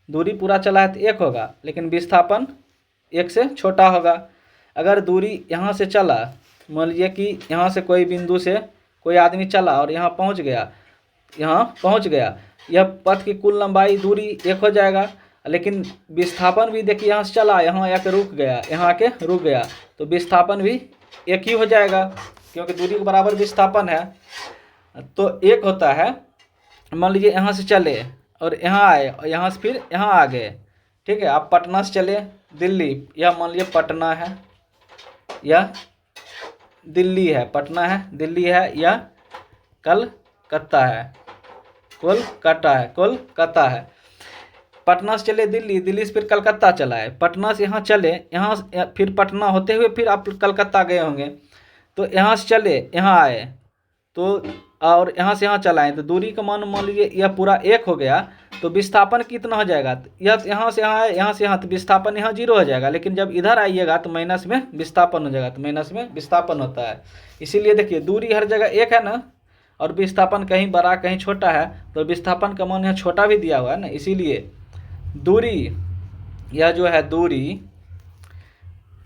दूरी पूरा चला है तो एक होगा, लेकिन विस्थापन एक से छोटा होगा। अगर दूरी यहाँ से चला, मान लीजिए कि यहाँ से कोई बिंदु से कोई आदमी चला और यहाँ पहुँच गया, यह पथ की कुल लंबाई दूरी एक हो जाएगा, लेकिन विस्थापन भी देखिए, यहाँ से चला, यहाँ आके रुक गया, यहाँ आके रुक गया, तो विस्थापन भी एक ही हो जाएगा, क्योंकि दूरी के बराबर विस्थापन है। तो एक होता है, मान लीजिए यहाँ से चले और यहाँ आए और यहाँ से फिर यहाँ आ गए। ठीक है, आप पटना से चले दिल्ली, यह मान लीजिए पटना है, या दिल्ली है, पटना है, दिल्ली है, या कोलकाता है। पटना से चले दिल्ली, दिल्ली से फिर कलकत्ता चला है, पटना से यहाँ चले, यहाँ फिर पटना होते हुए फिर आप कलकत्ता गए होंगे। तो यहाँ से चले, यहाँ आए, तो और यहाँ से यहाँ चलाएँ, तो दूरी का मान लीजिए यह पूरा एक हो गया, तो विस्थापन कितना हो जाएगा, यह यहाँ से यहाँ आए, यहाँ से यहाँ, तो विस्थापन यहाँ 0 हो जाएगा, लेकिन जब इधर आइएगा तो माइनस में विस्थापन हो जाएगा, तो माइनस में विस्थापन होता है। इसीलिए देखिए, दूरी हर जगह एक है ना, और विस्थापन कहीं बड़ा कहीं छोटा है, तो विस्थापन का मान यहाँ छोटा भी दिया हुआ है ना, इसीलिए दूरी, यह जो है दूरी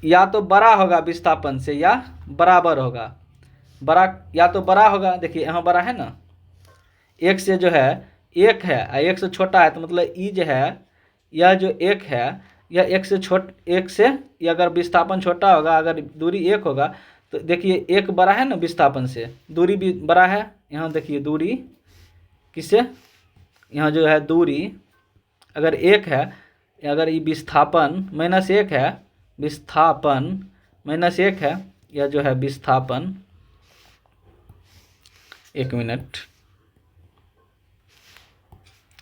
या तो बड़ा होगा विस्थापन से या बराबर होगा। बड़ा या तो बड़ा होगा, देखिए यहाँ बड़ा है ना, एक से जो है एक है, एक से छोटा है, तो मतलब ई जो है, यह जो एक है, यह एक से या अगर विस्थापन छोटा होगा, अगर दूरी एक होगा, तो देखिए एक बड़ा है ना विस्थापन से, दूरी भी बड़ा है। यहाँ देखिए दूरी किससे, यहाँ जो है दूरी अगर एक है, अगर ये विस्थापन माइनस एक है, विस्थापन माइनस एक है, यह जो है विस्थापन, एक मिनट,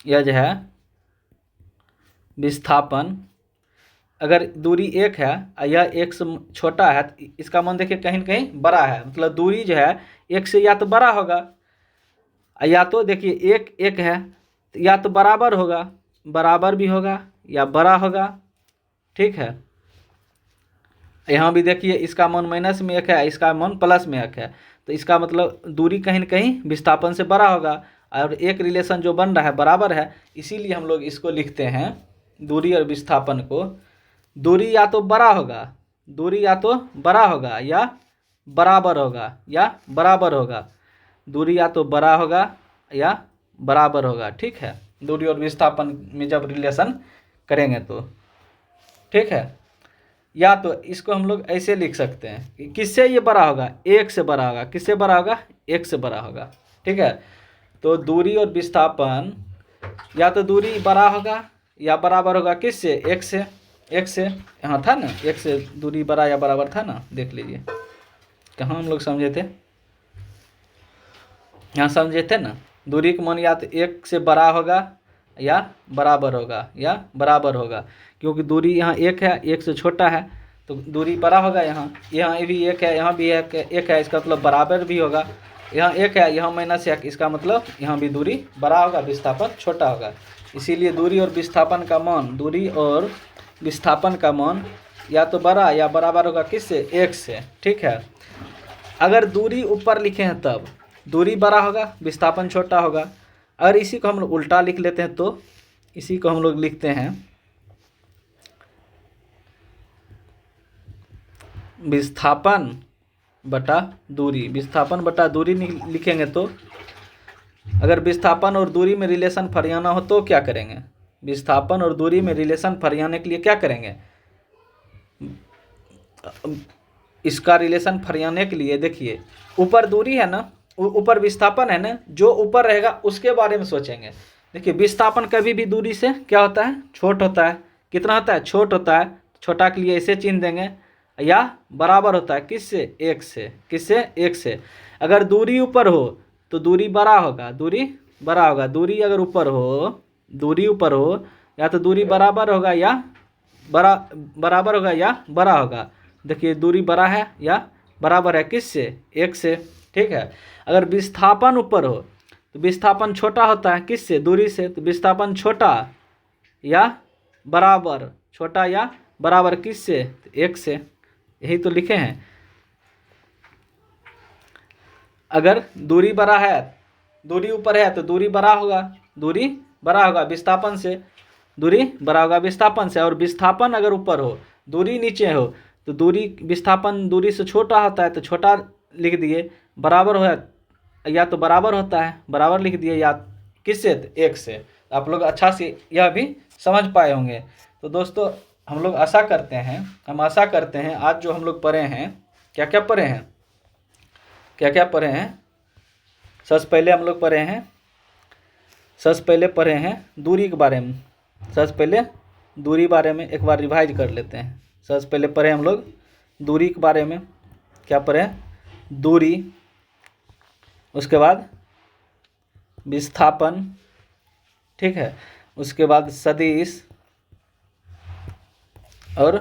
यह जो है विस्थापन, अगर दूरी एक है और यह एक से छोटा है, तो इसका मान देखिए कहीं न कहीं बड़ा है, मतलब दूरी जो है एक से या तो बड़ा होगा, या तो देखिए एक है, तो या तो बराबर होगा, बराबर भी होगा, या बड़ा होगा। ठीक है, यहाँ भी देखिए इसका मान माइनस में एक है, इसका मान प्लस में एक है, तो इसका मतलब दूरी कहीं न कहीं विस्थापन से बड़ा होगा, और एक रिलेशन जो बन रहा है बराबर है, इसीलिए हम लोग इसको लिखते हैं, दूरी और विस्थापन को, दूरी या तो बड़ा होगा, दूरी या तो बड़ा होगा या बराबर होगा, या बराबर होगा, दूरी या तो बड़ा होगा या बराबर होगा। ठीक है, दूरी और विस्थापन में जब रिलेशन करेंगे तो, ठीक है, या तो इसको हम लोग ऐसे लिख सकते हैं कि किससे ये बड़ा होगा, एक से बड़ा होगा, किससे बड़ा होगा, एक से बड़ा होगा। ठीक है, तो दूरी और विस्थापन या तो दूरी बड़ा होगा या बराबर होगा, किससे, एक से, यहाँ था ना, एक से दूरी बड़ा या बराबर था ना, देख लीजिए कहाँ हम लोग समझे थे, यहाँ समझे थे ना, दूरी का मान या तो एक से बड़ा होगा या बराबर होगा, क्योंकि दूरी यहाँ एक है, एक से छोटा है, तो दूरी बड़ा होगा, यहाँ भी एक है, यहाँ भी एक है, इसका मतलब बराबर भी होगा, यहाँ एक है, यहाँ माइनस एक, इसका मतलब यहाँ भी दूरी बड़ा होगा, विस्थापन छोटा होगा। इसीलिए दूरी और विस्थापन का मान, दूरी और विस्थापन का मान या तो बड़ा या बराबर होगा, किससे, एक से। ठीक है, अगर दूरी ऊपर लिखे हैं तब दूरी बड़ा होगा, विस्थापन छोटा होगा। अगर इसी को हम लोग उल्टा लिख लेते हैं तो इसी को हम लोग लिखते हैं विस्थापन बटा दूरी, विस्थापन बटा दूरी लिखेंगे तो अगर विस्थापन और दूरी में रिलेशन फरियाना हो तो क्या करेंगे? विस्थापन और दूरी में रिलेशन फरियाने के लिए क्या करेंगे? इसका रिलेशन फरियाने के लिए देखिए, ऊपर दूरी है ना, ऊपर विस्थापन है ना, जो ऊपर रहेगा उसके बारे में सोचेंगे। देखिए विस्थापन कभी भी दूरी से क्या होता है? छोट होता है। कितना होता है? छोट होता है। छोटा के लिए ऐसे चिन्ह देंगे, या बराबर होता है किससे? एक से। किससे? एक से। अगर दूरी ऊपर हो तो दूरी बड़ा होगा, दूरी बड़ा होगा। दूरी अगर ऊपर हो, दूरी ऊपर हो, या तो दूरी बराबर होगा या बराबर होगा या बड़ा होगा। देखिए दूरी बड़ा है या बराबर है किससे? एक से। ठीक है। अगर विस्थापन ऊपर हो तो विस्थापन छोटा होता है किससे? दूरी से। तो विस्थापन छोटा या बराबर, छोटा या बराबर किससे? तो एक से। यही तो लिखे हैं। अगर दूरी बड़ा है, दूरी ऊपर है तो दूरी बड़ा होगा, दूरी बड़ा होगा विस्थापन से, दूरी बड़ा होगा विस्थापन से। और विस्थापन अगर ऊपर हो, दूरी नीचे हो, तो दूरी विस्थापन दूरी से छोटा होता है तो छोटा लिख दिए। बराबर हो या तो बराबर होता है, बराबर लिख दिए, या किससे? तो एक से। आप लोग अच्छा से यह भी समझ पाए होंगे। तो दोस्तों हम लोग आशा करते हैं आज जो हम लोग पढ़े हैं, क्या क्या पढ़े हैं, क्या क्या पढ़े हैं। सबसे पहले हम लोग पढ़े हैं, सबसे पहले पढ़े हैं दूरी के बारे में। सबसे पहले दूरी बारे में एक बार रिवाइज कर लेते हैं। सबसे पहले पढ़े हम लोग दूरी के बारे में। क्या पढ़े? दूरी, उसके बाद विस्थापन, ठीक है, उसके बाद सदिश और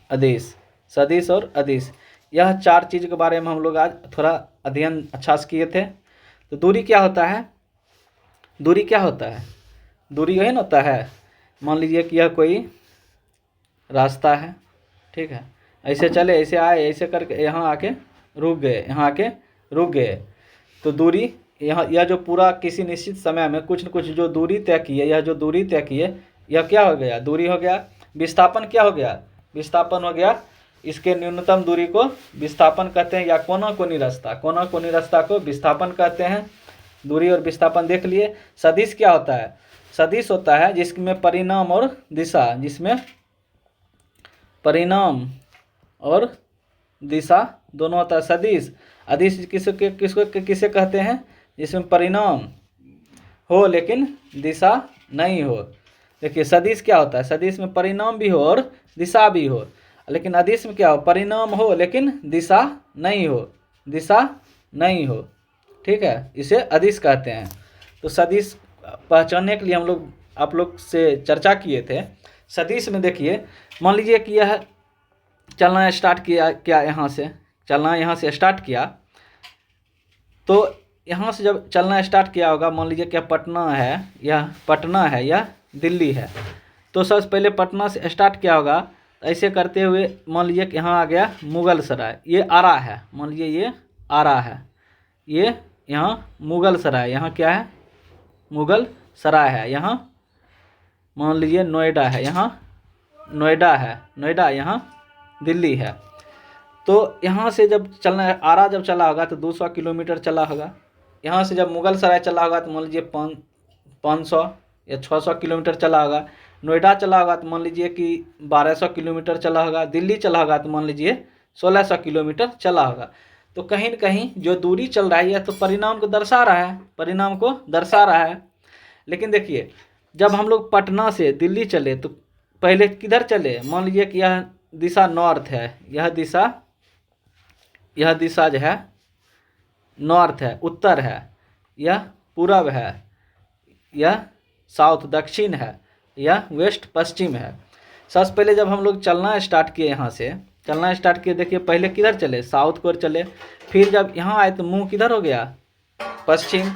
अदिश, सदिश और अदिश। यह चार चीज़ के बारे में हम लोग आज थोड़ा अध्ययन अच्छा से किए थे। तो दूरी क्या होता है? दूरी क्या होता है? दूरी यही ना होता है, मान लीजिए कि यह कोई रास्ता है, ठीक है, ऐसे चले, ऐसे आए, ऐसे करके यहाँ आके रुक गए, यहाँ आके रुक गए। तो दूरी यहाँ, यह जो पूरा किसी निश्चित समय में कुछ न कुछ जो दूरी तय की है, यह जो दूरी तय की है, यह क्या हो गया? दूरी हो गया। विस्थापन क्या हो गया? विस्थापन हो गया। इसके न्यूनतम दूरी को विस्थापन कहते हैं, या कोना कोनी रास्ता, कोना कोनी रास्ता को विस्थापन कहते हैं। दूरी और विस्थापन देख लिए। सदिश क्या होता है? सदिश होता है जिसमें परिणाम और दिशा, जिसमें परिणाम और दिशा दोनों होता है सदिश। अदिश किसे कहते हैं? जिसमें परिणाम हो लेकिन दिशा नहीं हो। देखिए सदिश क्या होता है? सदिश में परिणाम भी हो और दिशा भी हो, लेकिन अदिश में क्या हो? परिणाम हो लेकिन दिशा नहीं हो, दिशा नहीं हो, ठीक है, इसे अदिश कहते हैं। तो सदिश पहचानने के लिए हम लोग आप लोग से चर्चा किए थे। सदिश में देखिए, मान लीजिए कि यह चलना स्टार्ट किया, क्या यहाँ से चलना, यहाँ से स्टार्ट किया, तो यहाँ से जब चलना स्टार्ट किया होगा, मान लीजिए क्या पटना है, यह पटना है या दिल्ली है, तो सबसे पहले पटना से स्टार्ट किया होगा। ऐसे करते हुए मान लीजिए कि यहाँ आ गया मुगल सराय, ये आरा है, मान लीजिए ये आरा है, ये यहाँ मुगल सराय, यहाँ क्या है? मुगल सराय है। यहाँ मान लीजिए नोएडा है, यहाँ नोएडा है, नोएडा यहाँ दिल्ली है। तो यहाँ से जब चलना, आरा जब चला होगा तो 200 किलोमीटर चला होगा। यहाँ से जब मुगल सराय चला होगा तो मान लीजिए 500 या 600 किलोमीटर चला होगा। नोएडा चला होगा तो मान लीजिए कि 1200 किलोमीटर चला होगा। दिल्ली चला होगा तो मान लीजिए 1600 किलोमीटर चला होगा। तो कहीं न कहीं जो दूरी चल रहा है यह तो परिणाम को दर्शा रहा है, परिणाम को दर्शा रहा है। लेकिन देखिए जब हम लोग पटना से दिल्ली चले तो पहले किधर चले? मान लीजिए कि यह दिशा नॉर्थ है, यह दिशा जो है नॉर्थ है, उत्तर है, यह पूरब है, यह साउथ दक्षिण है, यह वेस्ट पश्चिम है। सबसे पहले जब हम लोग चलना स्टार्ट किए, यहाँ से चलना स्टार्ट किए, देखिए पहले किधर चले? साउथ की ओर चले। फिर जब यहाँ आए तो मुंह किधर हो गया? पश्चिम।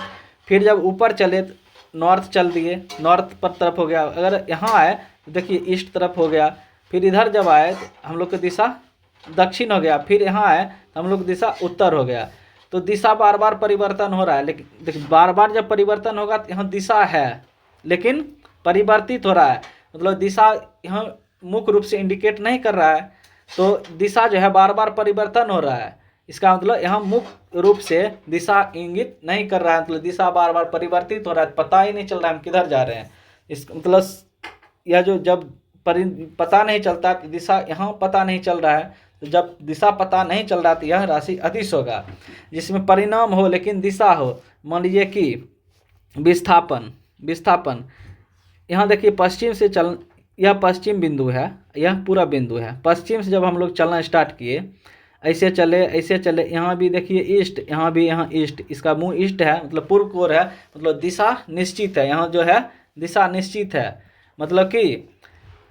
फिर जब ऊपर चले तो नॉर्थ चल दिए, नॉर्थ पर तरफ हो गया। अगर यहाँ आए तो देखिए ईस्ट तरफ हो गया। फिर इधर जब आए तो हम लोग की दिशा दक्षिण हो गया। फिर यहाँ आए तो हम लोग की दिशा उत्तर हो गया। तो दिशा बार बार परिवर्तन हो रहा है, लेकिन देखिए बार बार जब परिवर्तन होगा तो यहाँ दिशा है लेकिन परिवर्तित हो रहा है, मतलब दिशा यहाँ मुख्य रूप से इंडिकेट नहीं कर रहा है। तो दिशा जो है बार बार परिवर्तन हो रहा है। इसका मतलब यहाँ मुख्य रूप से दिशा इंगित नहीं कर रहा है, मतलब दिशा बार बार परिवर्तित हो रहा है, पता ही नहीं चल रहा है हम किधर जा रहे हैं। इस मतलब यह जो जब पता नहीं चलता, दिशा यहाँ पता नहीं चल रहा है, तो जब दिशा पता नहीं चल रहा तो यह राशि अदिश होगा, जिसमें परिणाम हो लेकिन दिशा हो। मान लीजिए कि विस्थापन यहाँ देखिए पश्चिम से चल, यह पश्चिम बिंदु है, यह पूरा बिंदु है। पश्चिम से जब हम लोग चलना स्टार्ट किए, ऐसे चले, यहाँ भी देखिए ईस्ट, यहाँ भी यहाँ ईस्ट, इसका मुंह ईस्ट है, मतलब पूर्व की ओर है, मतलब दिशा निश्चित है। यहाँ जो है दिशा निश्चित है, मतलब कि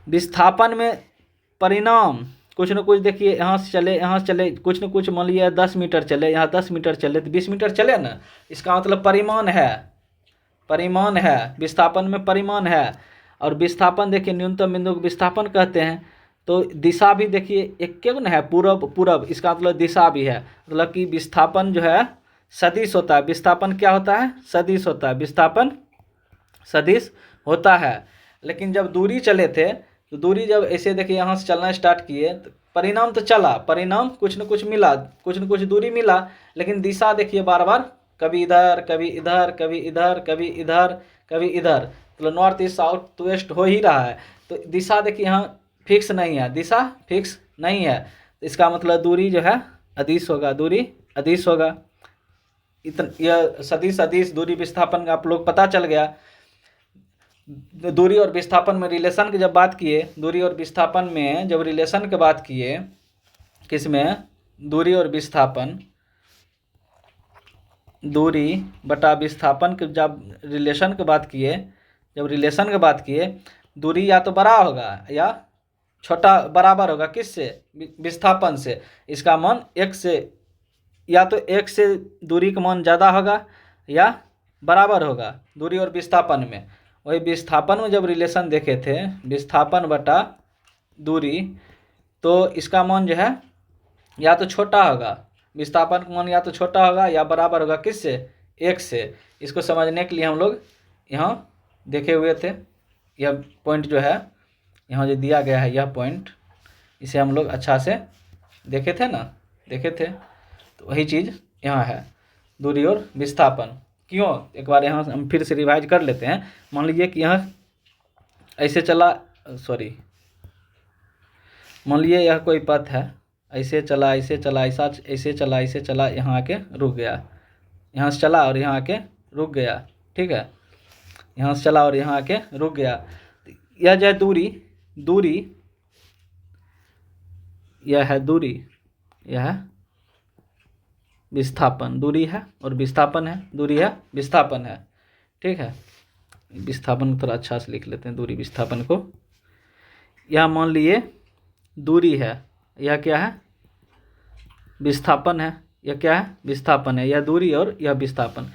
विस्थापन में परिणाम कुछ न कुछ। देखिए यहाँ से चले कुछ न कुछ, मान लीजिए 10 मीटर चले, यहाँ 10 मीटर चले तो 20 मीटर चले ना, इसका मतलब परिमाण है, विस्थापन में परिमाण है। और विस्थापन देखिए न्यूनतम बिंदु को विस्थापन कहते हैं। तो दिशा भी देखिए एक क्यों न है, पूरब, इसका मतलब दिशा भी है, मतलब कि विस्थापन जो है सदिश होता है। विस्थापन क्या होता है? सदिश होता है, विस्थापन सदिश होता है। लेकिन जब दूरी चले थे, तो दूरी जब ऐसे देखिए यहाँ से चलना स्टार्ट किए, तो परिणाम तो चला, परिणाम कुछ न कुछ मिला, कुछ न कुछ दूरी मिला, लेकिन दिशा देखिए बार बार कभी इधर, कभी इधर, कभी इधर, कभी इधर, कभी इधर, मतलब नॉर्थ ईस्ट साउथ तो वेस्ट हो ही रहा है। तो दिशा देखिए यहाँ फिक्स नहीं है, दिशा फिक्स नहीं है, इसका मतलब दूरी जो है अदिश होगा, दूरी अदिश होगा। यह सदिश दूरी विस्थापन का आप लोग पता चल गया। दूरी और विस्थापन में रिलेशन की जब बात किए, दूरी और विस्थापन में जब रिलेशन की बात किए, किसमें? दूरी और विस्थापन, दूरी बटा विस्थापन के जब रिलेशन की बात किए, दूरी या तो बड़ा होगा या छोटा बराबर होगा, किससे? विस्थापन से। इसका मान 1 से, या तो 1 से दूरी का मान ज़्यादा होगा या बराबर होगा दूरी और विस्थापन में। वही विस्थापन में जब रिलेशन देखे थे, विस्थापन बटा दूरी, तो इसका मान जो है या तो छोटा होगा, विस्थापन का मान या तो छोटा होगा या बराबर होगा, किससे? 1 से। इसको समझने के लिए हम लोग यहाँ देखे हुए थे, यह पॉइंट जो है यहाँ जो दिया गया है, यह पॉइंट, इसे हम लोग अच्छा से देखे थे ना, तो वही चीज़ यहाँ है, दूरी और विस्थापन। क्यों? एक बार यहाँ हम फिर से रिवाइज कर लेते हैं। मान लीजिए कि यहाँ ऐसे चला, मान लीजिए यह कोई पथ है, ऐसे चला, यहाँ आके रुक गया, यहाँ से चला और यहाँ आके रुक गया, ठीक है, यहाँ से चला और यहाँ आके रुक गया। यह जो है दूरी, यह है दूरी, यह है विस्थापन, दूरी है और विस्थापन है, दूरी है विस्थापन है, ठीक है। विस्थापन को थोड़ा अच्छा से लिख लेते हैं, दूरी विस्थापन को। यह मान लिए दूरी है, यह क्या है? विस्थापन है, यह क्या है? विस्थापन है, यह दूरी और यह विस्थापन।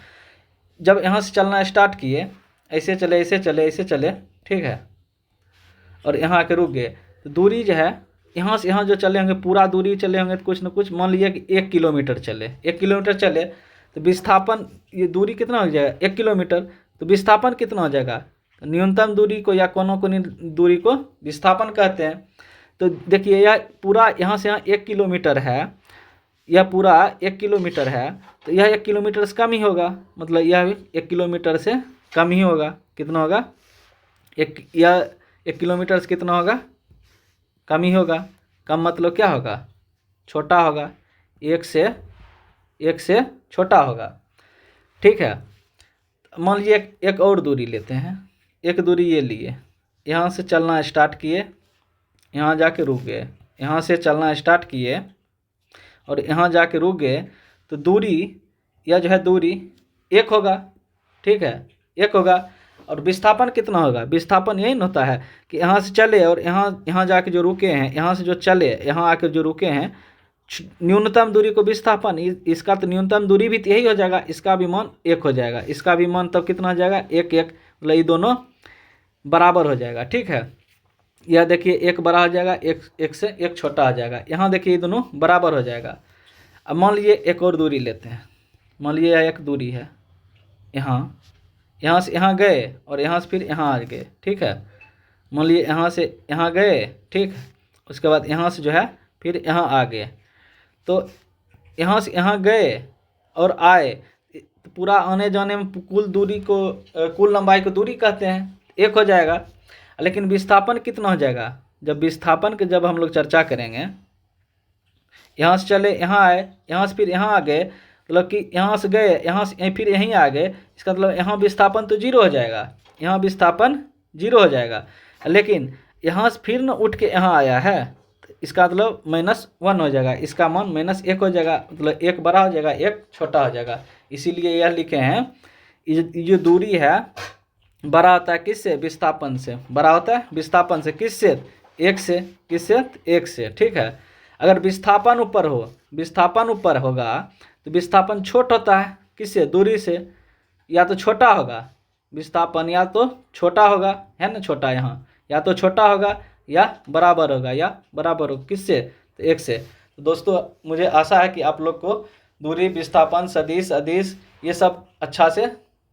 जब यहाँ से चलना स्टार्ट किए, ऐसे चले, ठीक है, और यहाँ आके रुक गए, तो दूरी जो है यहाँ से यहाँ जो चले होंगे, पूरा दूरी चले होंगे, तो कुछ न कुछ मान लीजिए कि 1 किलोमीटर चले, तो विस्थापन, ये दूरी कितना हो जाएगा? 1 किलोमीटर, तो विस्थापन कितना हो जाएगा? तो न्यूनतम दूरी को या कोनों दूरी को विस्थापन कहते हैं। तो देखिए यह पूरा यहाँ से यहाँ 1 किलोमीटर है, यह पूरा 1 किलोमीटर है, तो यह 1 किलोमीटर से कम ही होगा, मतलब यह 1 किलोमीटर से कम ही होगा। कितना होगा? यह 1 किलोमीटर से कितना होगा? कम ही होगा। कम मतलब क्या होगा? छोटा होगा, 1 से छोटा होगा, ठीक है। मान लीजिए एक और दूरी लेते हैं, एक दूरी ये लिए, यहाँ से चलना स्टार्ट किए, यहाँ जाके रुक गए, यहाँ से चलना स्टार्ट किए और यहाँ जाके रुक गए, तो दूरी, यह जो है दूरी 1 होगा, ठीक है, 1 होगा। और विस्थापन कितना होगा? विस्थापन यही न होता है कि यहाँ से चले और यहाँ जाके जो रुके हैं, यहाँ से जो चले, यहाँ आके जो रुके हैं, न्यूनतम दूरी को विस्थापन, इसका तो न्यूनतम दूरी भी तो यही हो जाएगा, इसका भी मान 1 हो जाएगा, इसका भी मान तब कितना हो जाएगा? 1, मतलब ये दोनों बराबर हो जाएगा, ठीक है। यह देखिए 1 बड़ा हो जाएगा, 1 से 1 छोटा आ जाएगा, यहाँ देखिए ये दोनों बराबर हो जाएगा। अब मान लीजिए एक और दूरी लेते हैं, मान लीजिए यह एक दूरी है, यहाँ से यहाँ गए और यहाँ से फिर यहाँ आ गए, ठीक है। मान लीजिए यहाँ से यहाँ गए, ठीक है, उसके बाद यहाँ से जो है फिर यहाँ आ गए, तो यहाँ से यहाँ गए और आए, तो पूरा आने जाने में कुल दूरी को कुल लंबाई को दूरी कहते हैं, एक हो जाएगा। लेकिन विस्थापन कितना हो जाएगा? जब विस्थापन की जब हम लोग चर्चा करेंगे, यहाँ से चले यहाँ आए, यहाँ से फिर यहाँ आ गए, मतलब कि यहाँ से गए, यहाँ से फिर यहीं आ गए, इसका मतलब यहाँ विस्थापन तो जीरो हो जाएगा, यहाँ विस्थापन जीरो हो जाएगा। लेकिन यहाँ से फिर न उठ के यहाँ आया है, तो इसका मतलब -1 हो जाएगा, इसका मान -1 हो जाएगा, मतलब एक बड़ा हो जाएगा, एक छोटा हो जाएगा। इसीलिए यह लिखे हैं, ये जो दूरी है बड़ा होता है किससे? विस्थापन से। बड़ा होता है विस्थापन से, किससे? एक से। किससे? एक से, ठीक है। अगर विस्थापन ऊपर हो, विस्थापन ऊपर होगा तो विस्थापन छोटा होता है, किससे? दूरी से। या तो छोटा होगा विस्थापन, या तो छोटा होगा, है ना, छोटा यहाँ, या तो छोटा होगा या बराबर होगा, या बराबर होगा, किससे? तो एक से। तो दोस्तों मुझे आशा है कि आप लोग को दूरी, विस्थापन, सदिश, अदिश ये सब अच्छा से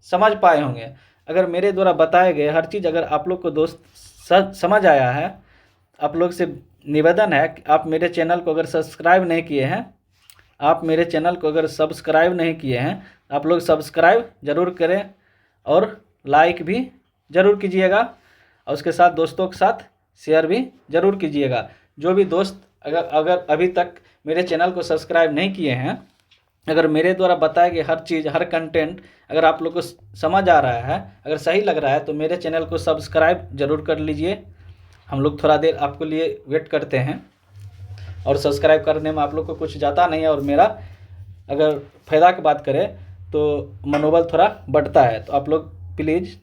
समझ पाए होंगे। अगर मेरे द्वारा बताए गए हर चीज़ अगर आप लोग को दोस्त समझ आया है, आप लोग से निवेदन है कि आप मेरे चैनल को अगर सब्सक्राइब नहीं किए हैं, आप मेरे चैनल को अगर सब्सक्राइब नहीं किए हैं, आप लोग सब्सक्राइब ज़रूर करें और लाइक भी ज़रूर कीजिएगा, और उसके साथ दोस्तों के साथ शेयर भी ज़रूर कीजिएगा। जो भी दोस्त अगर अभी तक मेरे चैनल को सब्सक्राइब नहीं किए हैं, अगर मेरे द्वारा बताए गए हर चीज़, हर कंटेंट अगर आप लोग को समझ आ रहा है, अगर सही लग रहा है, तो मेरे चैनल को सब्सक्राइब ज़रूर कर लीजिए। हम लोग थोड़ा देर आपके लिए वेट करते हैं, और सब्सक्राइब करने में आप लोग को कुछ जाता नहीं है, और मेरा अगर फ़ायदा की बात करें तो मनोबल थोड़ा बढ़ता है। तो आप लोग प्लीज़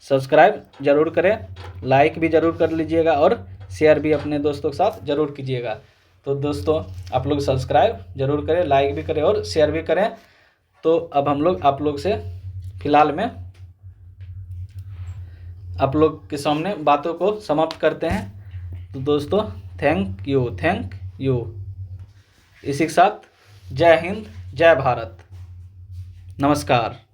सब्सक्राइब ज़रूर करें, लाइक भी ज़रूर कर लीजिएगा, और शेयर भी अपने दोस्तों के साथ ज़रूर कीजिएगा। तो दोस्तों आप लोग सब्सक्राइब ज़रूर करें, लाइक भी करें और शेयर भी करें। तो अब हम लोग आप लोग से फ़िलहाल में आप लोग के सामने बातों को समाप्त करते हैं। तो दोस्तों थैंक यू। इसी के साथ जय हिंद, जय भारत, नमस्कार।